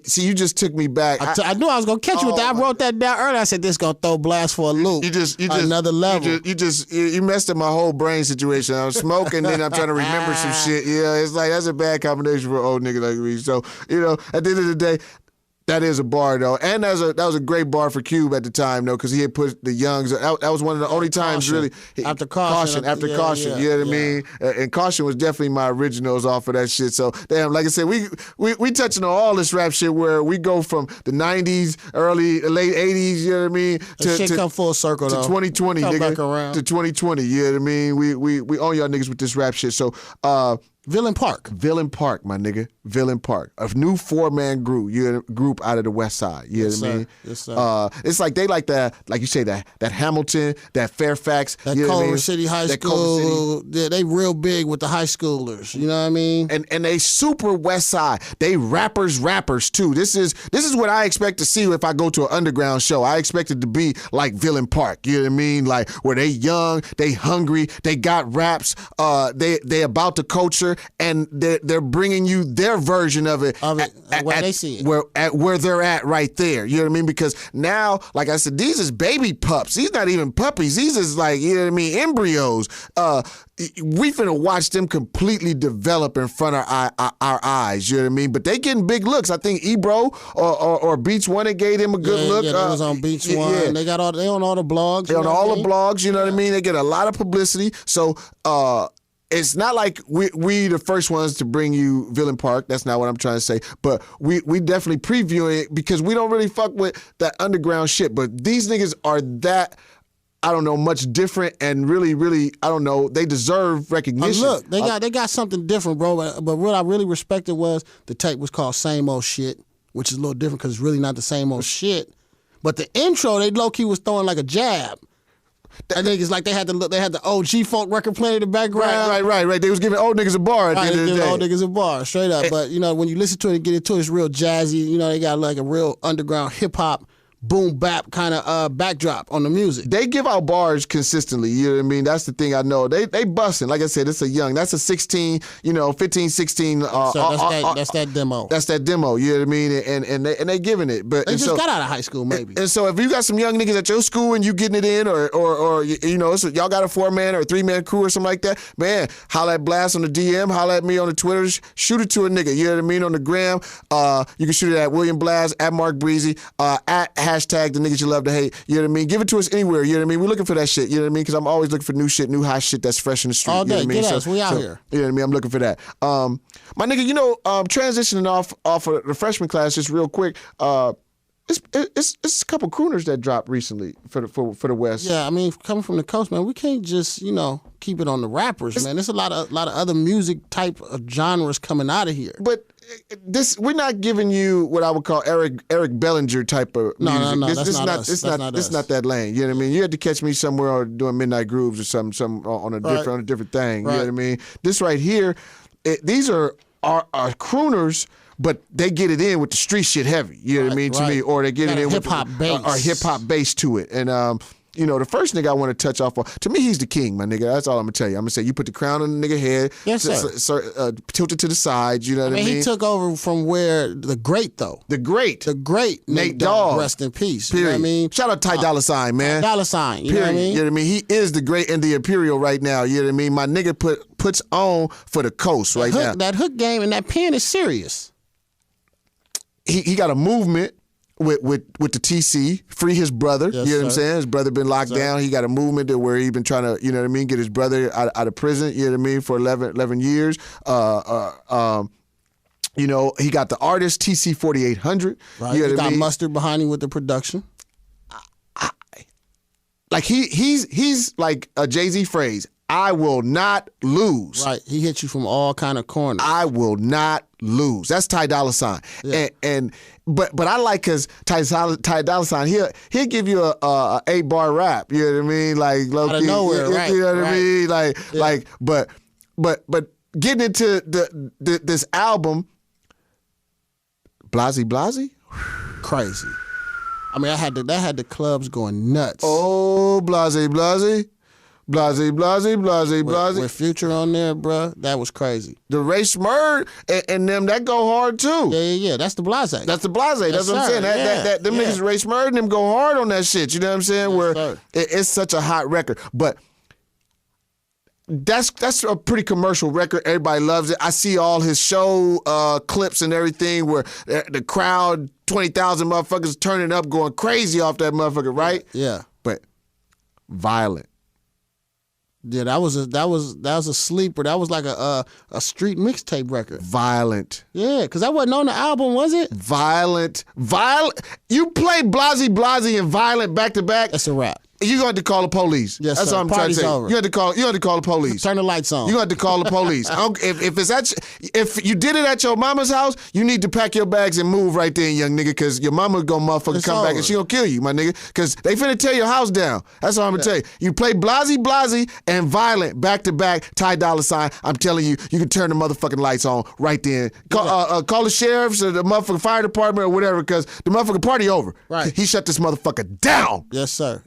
See, you just took me back. I knew I was gonna catch you with that. I wrote that down earlier. I said this gonna throw Blast for a loop. You just Another Level. You messed up my whole brain situation. I was smoking, then I'm trying to remember some shit. Yeah, it's like that's a bad combination for an old nigga like me. So at the end of the day, that is a bar though, and that was a great bar for Cube at the time though, because he had put the youngs. That was one of the only times really after Caution. After Caution. You know what I mean? And Caution was definitely my originals off of that shit. So damn, like I said, we touching on all this rap shit where we go from the '90s, late '80s. You know what I mean? To come full circle to though. 2020, come nigga. back around. To 2020. You know what I mean? We own y'all niggas with this rap shit. So. Villain Park, my nigga. Villain Park. A new 4-man group out of the West Side. You know what I mean? Yes, sir. It's like they like that, like you say, that Hamilton, that Fairfax. that you know what I Culver mean? City High That Culver School. City. Yeah, they real big with the high schoolers. You know what I mean? And they super West Side. They rappers too. This is what I expect to see if I go to an underground show. I expect it to be like Villain Park. You know what I mean? Like where they young, they hungry, they got raps. They about the culture, and they're bringing you their version of it. Where they see it. Where they're at right there. You know what I mean? Because now, like I said, these is baby pups. These not even puppies. These is like, you know what I mean, embryos. We finna watch them completely develop in front of our eyes. You know what I mean? But they getting big looks. I think Ebro or Beats One, they gave him a good look. Yeah, that was on Beats One. Yeah. They on all the blogs. They on all the blogs. You know what I mean? They get a lot of publicity. So. It's not like we the first ones to bring you Villain Park. That's not what I'm trying to say. But we definitely preview it because we don't really fuck with that underground shit. But these niggas are that, I don't know, much different and really, really, I don't know, they deserve recognition. Look, they got something different, bro. But what I really respected was the tape was called Same Old Shit, which is a little different because it's really not the same old shit. But the intro, they low-key was throwing like a jab. I think it's like they had the OG Funk record playing in the background. Right. They was giving old niggas a bar at the end of the day. Old niggas a bar, straight up. But, when you listen to it and get into it, it's real jazzy. They got like a real underground hip-hop, boom bap kind of backdrop on the music. They give out bars consistently, you know what I mean? That's the thing I know. They busting. Like I said, it's that's a 16, 15, 16. So that's that demo. That's that demo, you know what I mean? And they giving it. But they just got out of high school, maybe. And so if you got some young niggas at your school and you getting it in, or so y'all got a 4-man or a 3-man crew or something like that, man, holla at Blast on the DM, holla at me on the Twitter, shoot it to a nigga, you know what I mean? On the gram, you can shoot it at William Blast, at Mark Breezy, at hashtag the niggas you love to hate. You know what I mean? Give it to us anywhere. You know what I mean? We're looking for that shit. You know what I mean? Because I'm always looking for new shit, new hot shit that's fresh in the street. All day. You know what I mean? Get us. We out here. You know what I mean? I'm looking for that. My nigga, transitioning off of the freshman class just real quick. It's a couple crooners that dropped recently for the West. Yeah, I mean, coming from the coast, man, we can't just keep it on the rappers, man. There's a lot of other music type of genres coming out of here. But we're not giving you what I would call Eric Bellinger type of music. No, This is not that lane. You know what I mean? You had to catch me somewhere or doing Midnight Grooves or something on a different thing. Right. You know what I mean? This right here, these are crooners, but they get it in with the street shit heavy. You know what I mean? To me, or they get it in with hip hop bass or hip hop bass to it. And the first nigga I want to touch off on, to me, he's the king, my nigga. That's all I'm going to tell you. I'm going to say, you put the crown on the nigga head, Yes, sir. tilt it to the side, you know what I mean? He took over from where the great Nate Dogg, rest in peace. Period. You know what I mean? Shout out Ty Dolla $ign, man. Dollar sign, you know what I Period. mean? You know what I mean? He is the great and the imperial right now. You know what I mean? My nigga puts on for the coast right now. That hook game and that pen is serious. He got a movement with the TC, free his brother. Yes, you know what I'm sir. saying? His brother been locked down. He got a movement to where he been trying to, you know what I mean, get his brother out of prison. You know what I mean? For 11 years. He got the artist TC 4800. Right. You know He what I got mean? Mustard behind him with the production. Like he's like a Jay-Z phrase. I will not lose. Right. He hit you from all kind of corners. I will not lose. That's Ty Dolla $ign. Yeah. But I like cause Ty Dolla $ign, he'll give you a 8-bar rap. You know what I mean? Like low Out of key, nowhere, right, You know what I right. mean? But getting into this album, Blasey? Crazy. I mean, that had the clubs going nuts. Oh, Blasey. With Future on there, bruh, that was crazy. The Ray Smurd and them, that go hard too. Yeah. That's the Blase. That's the Blase. That's Yes, what I'm sir. saying. Them niggas Ray Smurd and them go hard on that shit. You know what I'm saying? Yes, Where sir. it's such a hot record. But that's a pretty commercial record. Everybody loves it. I see all his show clips and everything where the crowd, 20,000 motherfuckers turning up, going crazy off that motherfucker, right? Yeah. But violent. Yeah, that was a sleeper. That was like a street mixtape record. Violent. Yeah, because that wasn't on the album, was it? Violent. You play Blasey and Violent back to back. That's a wrap. You going to call the police. Yes, That's sir. what I'm trying Party's to say. over. You had to call the police. Turn the lights on. You got to call the police. If you did it at your mama's house, you need to pack your bags and move right there, young nigga, because your mama gonna motherfucker It's come back over. and she gonna kill you, my nigga, because they finna tear your house down. That's all I'm gonna tell you. You play Blasey and Violent back to back, Ty Dolla $ign. I'm telling you, you can turn the motherfucking lights on right then. Call the sheriffs or the motherfucking fire department or whatever, because the motherfucking party over. Right. He shut this motherfucker down. Yes, sir.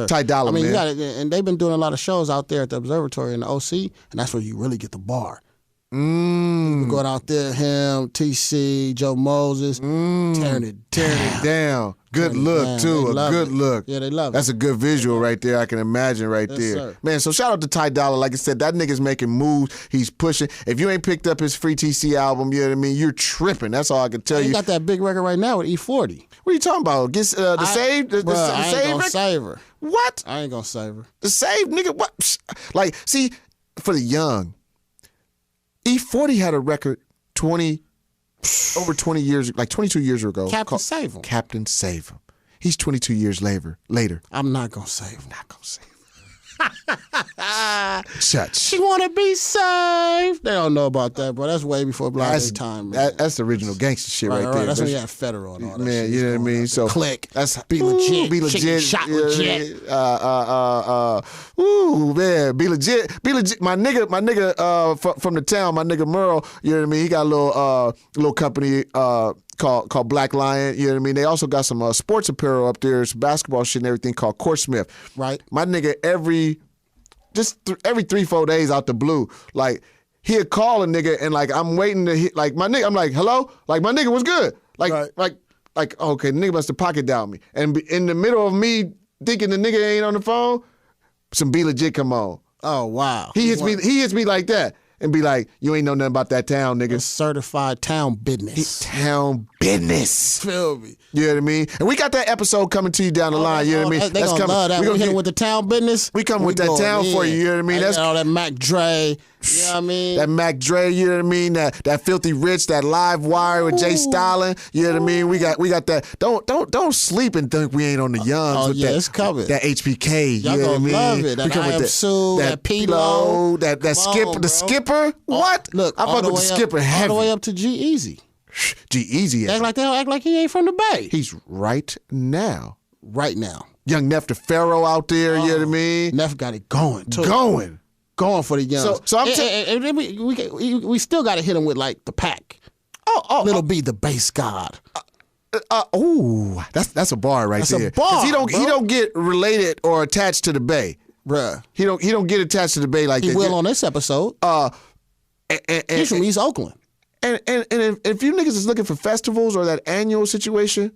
Ty Dolla, I mean, man. you got it, and they've been doing a lot of shows out there at the Observatory and the OC, and that's where you really get the bar. Going out there, him, TC, Joe Moses, tearing it down. Good Tearing it look, down. too. They A love good it. look. Yeah, they love it. That's a good visual right there. I can imagine right there. sir. Man, so shout out to Ty Dolla. Like I said, that nigga's making moves. He's pushing. If you ain't picked up his free TC album, you know what I mean? You're tripping. That's all I can tell He you. got that big record right now with E40. What are you talking about? Get the save? The Bruh, I ain't save gonna record? save her. What? I ain't gonna save her. The save, nigga? What? Like, see, for the young, E40 had a record over 20 years, like 22 years ago. Captain called Save 'Em. Captain Save 'Em. He's 22 years later. I'm not gonna save her. Not gonna save him. Shut. She wanna be saved. They don't know about that, bro. That's way before Blase time, man. That's the original gangster shit right, there. That's when you had federal and all that. Man, shit. you know what I mean? So click. That's Be legit. Be Chicken legit. shot you know what I legit. mean? Man, be legit. Be legit. My nigga from the town, my nigga Merle, you know what I mean? He got a little company called Black Lion, you know what I mean? They also got some sports apparel up there, some basketball shit and everything called Court Smith. Right. My nigga every 3-4 days out the blue, like he'll call a nigga and like I'm waiting to hit, like my nigga, I'm like, hello? Like my nigga was good. Like Right. like okay, the nigga must have pocket down me. And in the middle of me thinking the nigga ain't on the phone, some Be Legit come on. Oh wow. He hits me like that and be like, you ain't know nothing about that town, nigga. Certified town business. Town business. Feel me? You know what I mean? And we got that episode coming to you down the line. You know what I mean? They gonna love that. We hit him with the town business. We come with that going town for in. you. You know what I mean? That's all that Mac Dre. You know what I mean? That Mac Dre, you know what I mean? That Filthy Rich, that Live Wire with Jay Stalin, you know what I mean? We got that. Don't sleep and think we ain't on the youngs. Oh, with yeah, that, it's coming. That HBK, Y'all you know what I gonna mean? love it. That We come I with Am Sue, that P-Lo, that Come Skipper, on, the bro. Skipper. What? Look, I all fuck the with the way Skipper up, heavy. all the way up to G-Eazy. G-Eazy. Act like they don't act like he ain't from the Bay. He's right now. Right now. Young Neff the Pharaoh out there, you know what I mean? Neff got it going too. Going for the young. So I'm we still got to hit him with like the pack. Oh, Little B, the bass god. That's a bar right That's a there. bar, 'Cause he bro. don't get related or attached to the Bay. Bruh. He don't get attached to the Bay like He that. will on this episode. He's from East Oakland. And if you niggas is looking for festivals or that annual situation,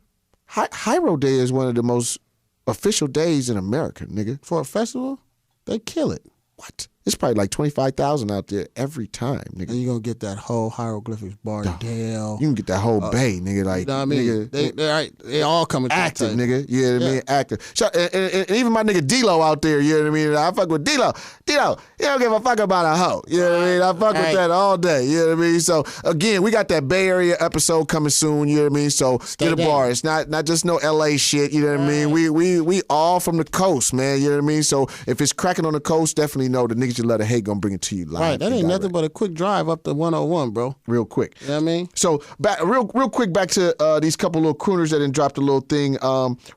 Hyro Day is one of the most official days in America, nigga. For a festival, they kill it. What? It's probably like 25,000 out there every time, nigga. And you're going to get that whole hieroglyphics bar down. You can get that whole bay, nigga. Like, You know what I mean? nigga, They all coming to active, the table. nigga. You know what I mean? Active. And even my nigga D-Lo out there, you know what I mean? I fuck with D-Lo. D-Lo, he don't give a fuck about a hoe. You know what I mean? I fuck with that all day. You know what I mean? So, again, we got that Bay Area episode coming soon, you know what I mean? So, get a bar. It's not just no LA shit, you know what I mean? We all from the coast, man, you know what I mean? So, if it's cracking on the coast, definitely know the niggas you love to hate gonna bring it to you live. Right, that ain't nothing but a quick drive up to 101, bro. Real quick. You know what I mean? So back real quick back to these couple little crooners that done dropped a little thing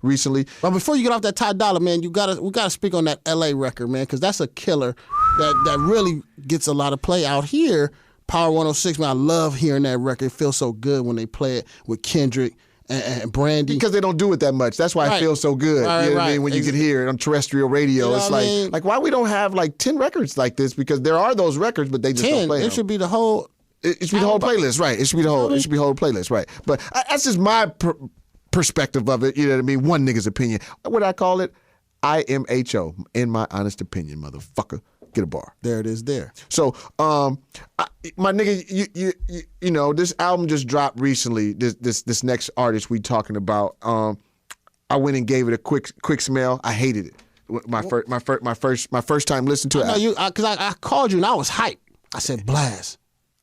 recently. But before you get off that Ty Dolla, man, we gotta speak on that LA record, man, because that's a killer that really gets a lot of play out here. Power 106, man, I love hearing that record. It feels so good when they play it with Kendrick and Brandy. Because they don't do it that much. That's why it feels so good. Right, you know what I right. mean? When you can hear it on terrestrial radio, You know it's what I mean? like why we don't have like 10 records like this? Because there are those records, but they just don't play It them. should be the whole. It should be the whole playlist, right? It should be the whole. It should be the whole playlist, right? But that's just my perspective of it. You know what I mean? One nigga's opinion. What I call it? IMHO, in my honest opinion, motherfucker. Get a bar. There it is. There. So, my nigga, you know, this album just dropped recently. This next artist we talking about. I went and gave it a quick smell. I hated it. My first time listening to it. No, you because I called you and I was hyped. I said, Blast.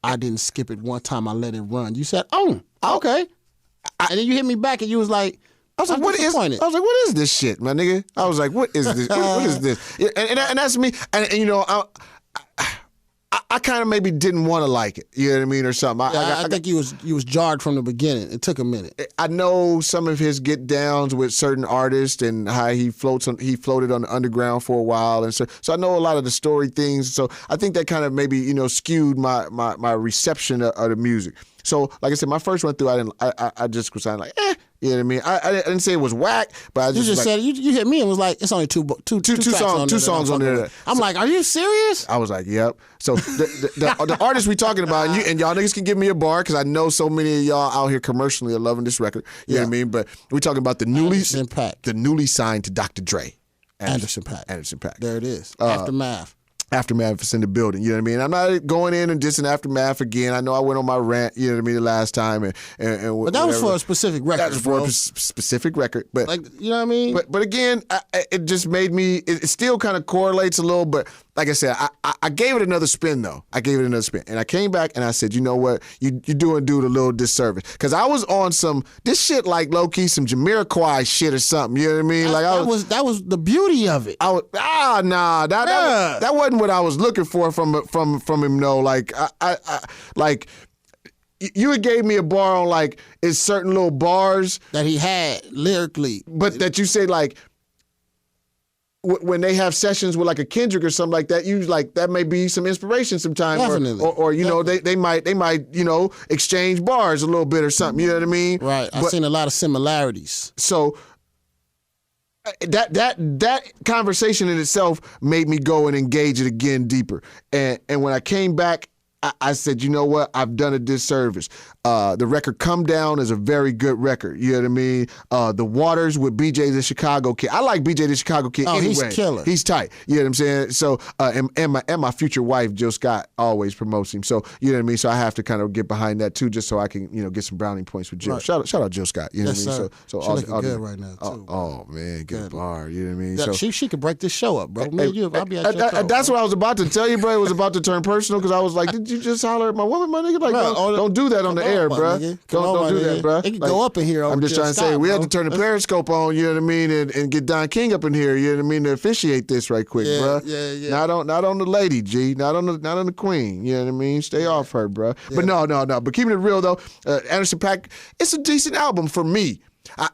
I didn't skip it one time. I let it run. You said, oh, okay. And then you hit me back and you was like, I was like, what is this shit, my nigga? I was like, what is this? What is this? And that's me. And you know, I kind of maybe didn't want to like it. You know what I mean, or something. I think you was jarred from the beginning. It took a minute. I know some of his get downs with certain artists and how he floated on the underground for a while, and so I know a lot of the story things. So I think that kind of maybe skewed my reception of the music. So like I said, my first run through, I just was like, you know what I mean? I didn't say it was whack, but I just said you hit me and was like, it's only two songs on there. I'm like, are you serious? I was like, yep. So the artists we talking about, and y'all niggas can give me a bar because I know so many of y'all out here commercially are loving this record. You know what I mean? But we talking about the newly signed to Dr. Dre, Anderson .Paak. There it is. Aftermath is in the building, you know what I mean? I'm not going in and dissing Aftermath again. I know I went on my rant, you know what I mean, the last time. But that was for a specific record. That was for a specific record. But, like, you know what I mean? But again, it just made me, it still kind of correlates a little, but like I said, I gave it another spin, though. I gave it another spin. And I came back and I said, you know what? You're doing dude a little disservice. Because I was on this shit like low-key, some Jamiroquai shit or something. You know what I mean? That was the beauty of it. That wasn't what I was looking for from him, though. Like, like, you had gave me a bar on, like, it's certain little bars. That he had lyrically. But that you say, like, when they have sessions with like a Kendrick or something like that, you like that may be some inspiration sometimes, Definitely. or you know they might exchange bars a little bit or something. You know what I mean? Right. I've seen a lot of similarities. So that conversation in itself made me go and engage it again deeper. And when I came back, I said, you know what? I've done a disservice. The record Come Down is a very good record. You know what I mean? The Waters with BJ the Chicago Kid. I like BJ the Chicago Kid anyway. He's killer. He's tight. You know what I'm saying? So, and my future wife, Jill Scott, always promotes him. So, you know what I mean? So I have to kind of get behind that too, just so I can, get some brownie points with Jill. Right. Shout out Jill Scott. You know what I mean? So she's looking good right now too. Oh man, good bar. You know what I mean? Yeah, so she could break this show up, bro. I'll be at your that's what I was about to tell you, bro. It was about to turn personal because I was like, did you just holler at my woman, my nigga? Like, don't do that on the air, bro. Don't do that, bro. It can go up in here. I'm just trying to say, we had to turn the Periscope on, you know what I mean, and get Don King up in here, you know what I mean, to officiate this right quick, bro. Yeah. Not on the lady, G. Not on the queen, you know what I mean? Stay off her, bro. Yeah. But no. But keeping it real, though, Anderson .Paak, it's a decent album for me.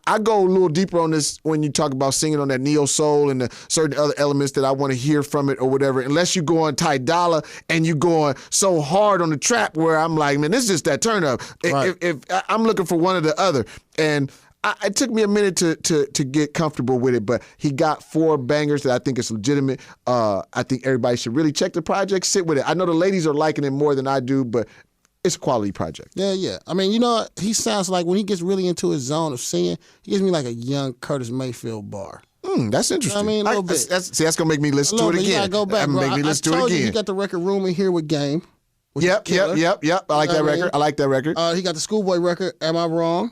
I go a little deeper on this when you talk about singing on that neo soul and the certain other elements that I want to hear from it or whatever. Unless you go on Ty Dolla and you going so hard on the trap where I'm like, man, this is just that turn up. Right. If I'm looking for one or the other, and it took me a minute to get comfortable with it, but he got 4 bangers that I think is legitimate. I think everybody should really check the project, sit with it. I know the ladies are liking it more than I do, but it's a quality project. Yeah. I mean, you know what? He sounds like when he gets really into his zone of singing, he gives me like a young Curtis Mayfield bar. That's interesting. I mean, a little bit. That's gonna make me listen to it again. You gotta go back, bro. Make me listen to it again. You got the record Room in Here with Game. Yep. I like that record. I like that record. He got the Schoolboy record, Am I Wrong?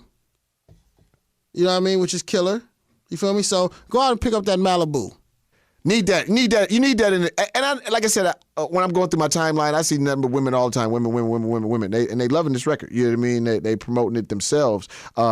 You know what I mean? Which is killer. You feel me? So go out and pick up that Malibu. Need that. You need that in it. And like I said, when I'm going through my timeline, I see nothing but women all the time. Women. They loving this record. You know what I mean? They promoting it themselves.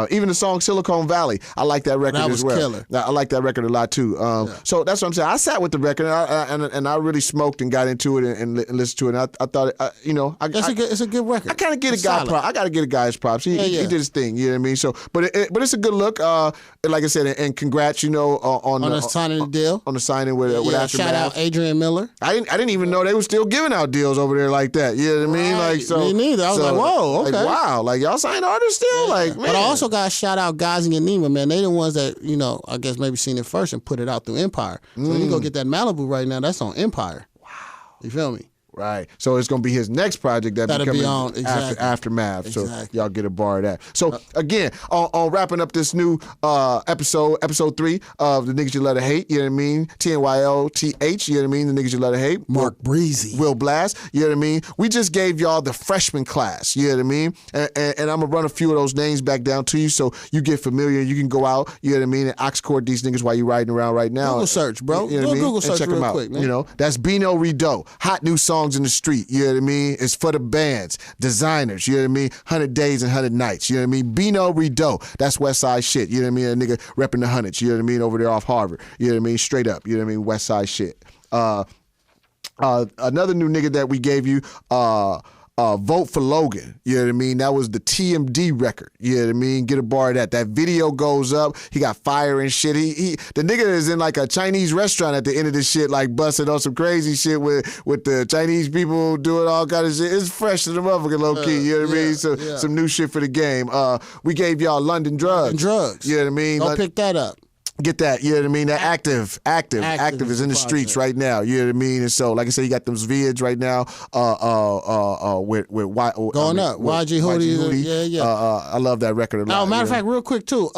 Even the song Silicon Valley, I like that record as well. That was killer. I like that record a lot too. So that's what I'm saying. I sat with the record and I really smoked and got into it and listened to it. And I thought, it's a good record. I kind of get a guy. I got to get a guy's props. He did his thing. You know what I mean? So, but it's a good look. Like I said, and congrats. On the signing the deal. On the signing with Aftermath. Shout out Adrian Miller. I didn't even know they were still giving out deals over there like that. You know what I mean? Right. Like so. Me neither. I was like, whoa, okay. Like, wow, like y'all signed artists still? Like, man. But I also got to shout out Gazi and Nima, man. They the ones that, I guess maybe seen it first and put it out through Empire. So you go get that Malibu right now, that's on Empire. Wow. You feel me? Right. So it's going to be his next project that'll be coming on exactly. Aftermath. Exactly. So y'all get a bar of that. So again, on wrapping up this new episode 3 of The Niggas You Love to Hate, you know what I mean? TNYLTH, you know what I mean? The Niggas You Love to Hate. Mark Breezy Will Blast, you know what I mean? We just gave y'all the freshman class, you know what I mean? And I'm going to run a few of those names back down to you so you get familiar. You can go out, you know what I mean, and ox court these niggas while you riding around right now. Google search, bro. You know what I mean? Google search check real them out. Quick, man. That's Bino Rideau. Hot new songs in the street, you know what I mean? It's for the bands, designers, you know what I mean? 100 Days and 100 Nights, you know what I mean? Bino Rideau, that's West Side shit, you know what I mean? A nigga repping the hundreds, you know what I mean? Over there off Harvard, you know what I mean? Straight up, you know what I mean? West Side shit. Another new nigga that we gave you, Vote for Logan, you know what I mean? That was the TMD record, you know what I mean? Get a bar of that. That video goes up. He got fire and shit. The nigga is in like a Chinese restaurant at the end of this shit, like busting on some crazy shit with the Chinese people doing all kind of shit. It's fresh to the motherfucking low key, you know what I mean? So some new shit for the game. We gave y'all London Drugs. You know what I mean? Go pick that up. Get that, you know what I mean? That active is in the streets right now, you know what I mean? And so, like I said, you got those vids right now. With going up, YG Hootie. Yeah. I love that record a lot. Now, matter of fact, real quick too,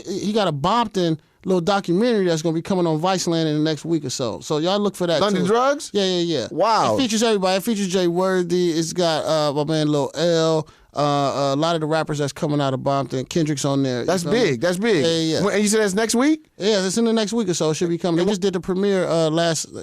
he got a Bompton little documentary that's gonna be coming on Viceland in the next week or so. So y'all look for that. London too. Drugs? Yeah. Wow. It features everybody. It features Jay Worthy. It's got my man Lil L. A lot of the rappers that's coming out of Bompton. Kendrick's on there. That's big. That's big. Yeah. And you said that's next week? Yeah, it's in the next week or so. It should be coming. They just did the premiere a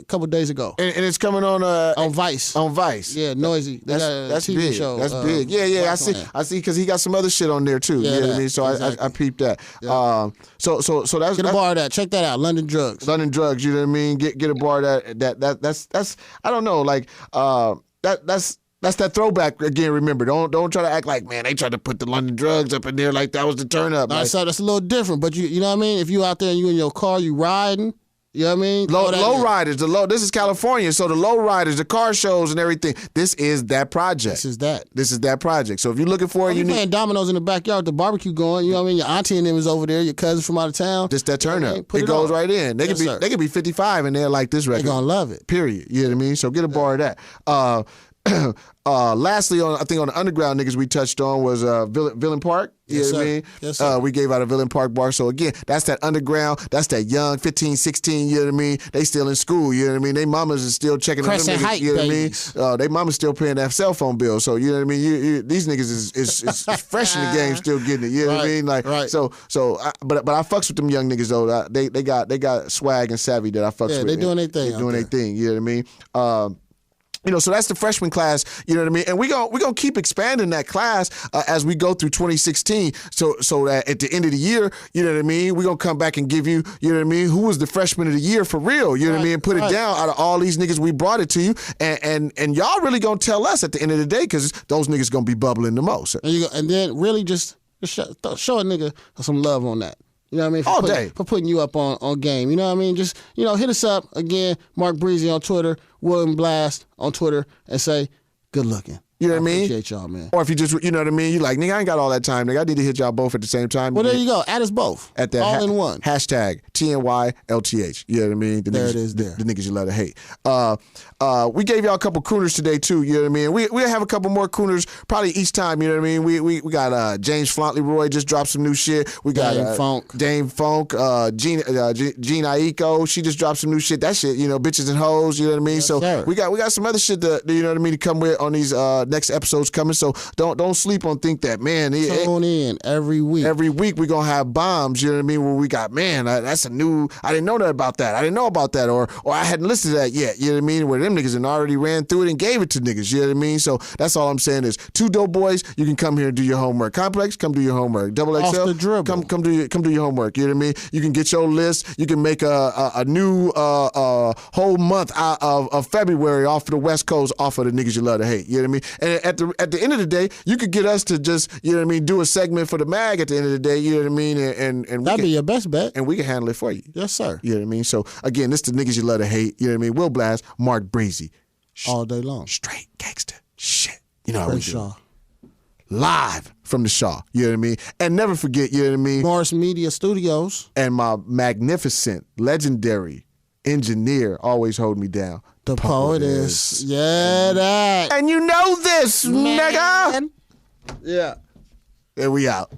couple days ago. And it's coming on Vice. On Vice. Yeah, Noisy. That's TV big. show. That's big. Yeah. I see. Because he got some other shit on there too. Yeah, you know what I mean? So exactly. I peeped that. Yeah. So that's get a bar of that. Check that out. London Drugs. London Drugs. You know what I mean? Get a bar of that's I don't know. Like That's that throwback again. Remember, don't try to act like, man, they tried to put the London Drugs up in there like that was the turn up. Like, so that's a little different, but you know what I mean? If you out there and you in your car, you riding, you know what I mean? Low riders, this is California, so the low riders, the car shows and everything. This is that project. This is that project. So if you're looking for it, you playing dominoes in the backyard, the barbecue going, you know what I mean? Your auntie and them is over there, your cousin from out of town. Just that turn up. It goes right in. They could be 55 and they're like this record. They're gonna love it. Period. You know what I mean? So get a bar of that. Lastly, I think on the underground niggas we touched on was Villain Park. You know what I mean? Yes, sir. We gave out a Villain Park bar. So again, that's that underground. That's that young 15, 16. You know what I mean? They still in school. You know what I mean? They mamas is still checking on them niggas. Height, you know babies. what I mean? They mamas still paying that cell phone bill. So you know what I mean? These niggas is fresh in the game, still getting it. You know what I mean? Like so. But I fucks with them young niggas though. They got swag and savvy that I fucks with. Yeah, they doing their thing. They doing their thing. You know what I mean? So that's the freshman class, you know what I mean? And we're gonna keep expanding that class as we go through 2016. So that at the end of the year, you know what I mean, we're gonna come back and give you, you know what I mean, who was the freshman of the year for real, you know what I mean, and put it down out of all these niggas we brought it to you. And y'all really gonna tell us at the end of the day, because those niggas gonna be bubbling the most. And then really just Just show a nigga some love on that. You know what I mean? All day. For putting you up on game. You know what I mean? Just, hit us up. Again, Mark Breezy on Twitter, Will Blast on Twitter, and say, good looking. You know what I mean? Appreciate y'all, man. Or if you just, you know what I mean? You like, nigga, I ain't got all that time. Nigga, I need to hit y'all both at the same time. Well, there you go. Add us both. At that all in one. Hashtag TNYLTH. You know what I mean? There it is there. The niggas you love to hate. We gave y'all a couple crooners today, too. You know what I mean? We have a couple more crooners probably each time. You know what I mean? We got James Fauntleroy just dropped some new shit. We got Dame Funk. Gina Aiko. She just dropped some new shit. That shit, bitches and hoes. You know what I mean? Yes, so sir. we got some other shit that, you know what I mean, to come with on these next episodes coming. So don't sleep on think that, man. Tune in every week. Every week we're going to have bombs, you know what I mean, where we got, man, that's a new, I didn't know that about that. I didn't know about that, or I hadn't listened to that yet, you know what I mean, where them niggas had already ran through it and gave it to niggas, you know what I mean? So that's all I'm saying is, two dope boys, you can come here and do your homework. Complex, come do your homework. Double XL, Off the dribble. come do your homework, you know what I mean? You can get your list, you can make a new whole month out of February off of the West Coast, off of the niggas you love to hate, you know what I mean? And at the end of the day, you could get us to just, you know what I mean, do a segment for the mag at the end of the day, you know what I mean? And That'd be your best bet. And we can handle it for you. Yes, sir. You know what I mean? So, again, this the niggas you love to hate, you know what I mean? Will Blast, Mark Breezy. All day long. Straight gangster shit. You know how we do. Shaw. Live from the Shaw, you know what I mean? And never forget, you know what I mean? Morris Media Studios. And my magnificent, legendary engineer always hold me down. The poetess. Yeah, that. And you know this, Man. nigga. Yeah. And we out.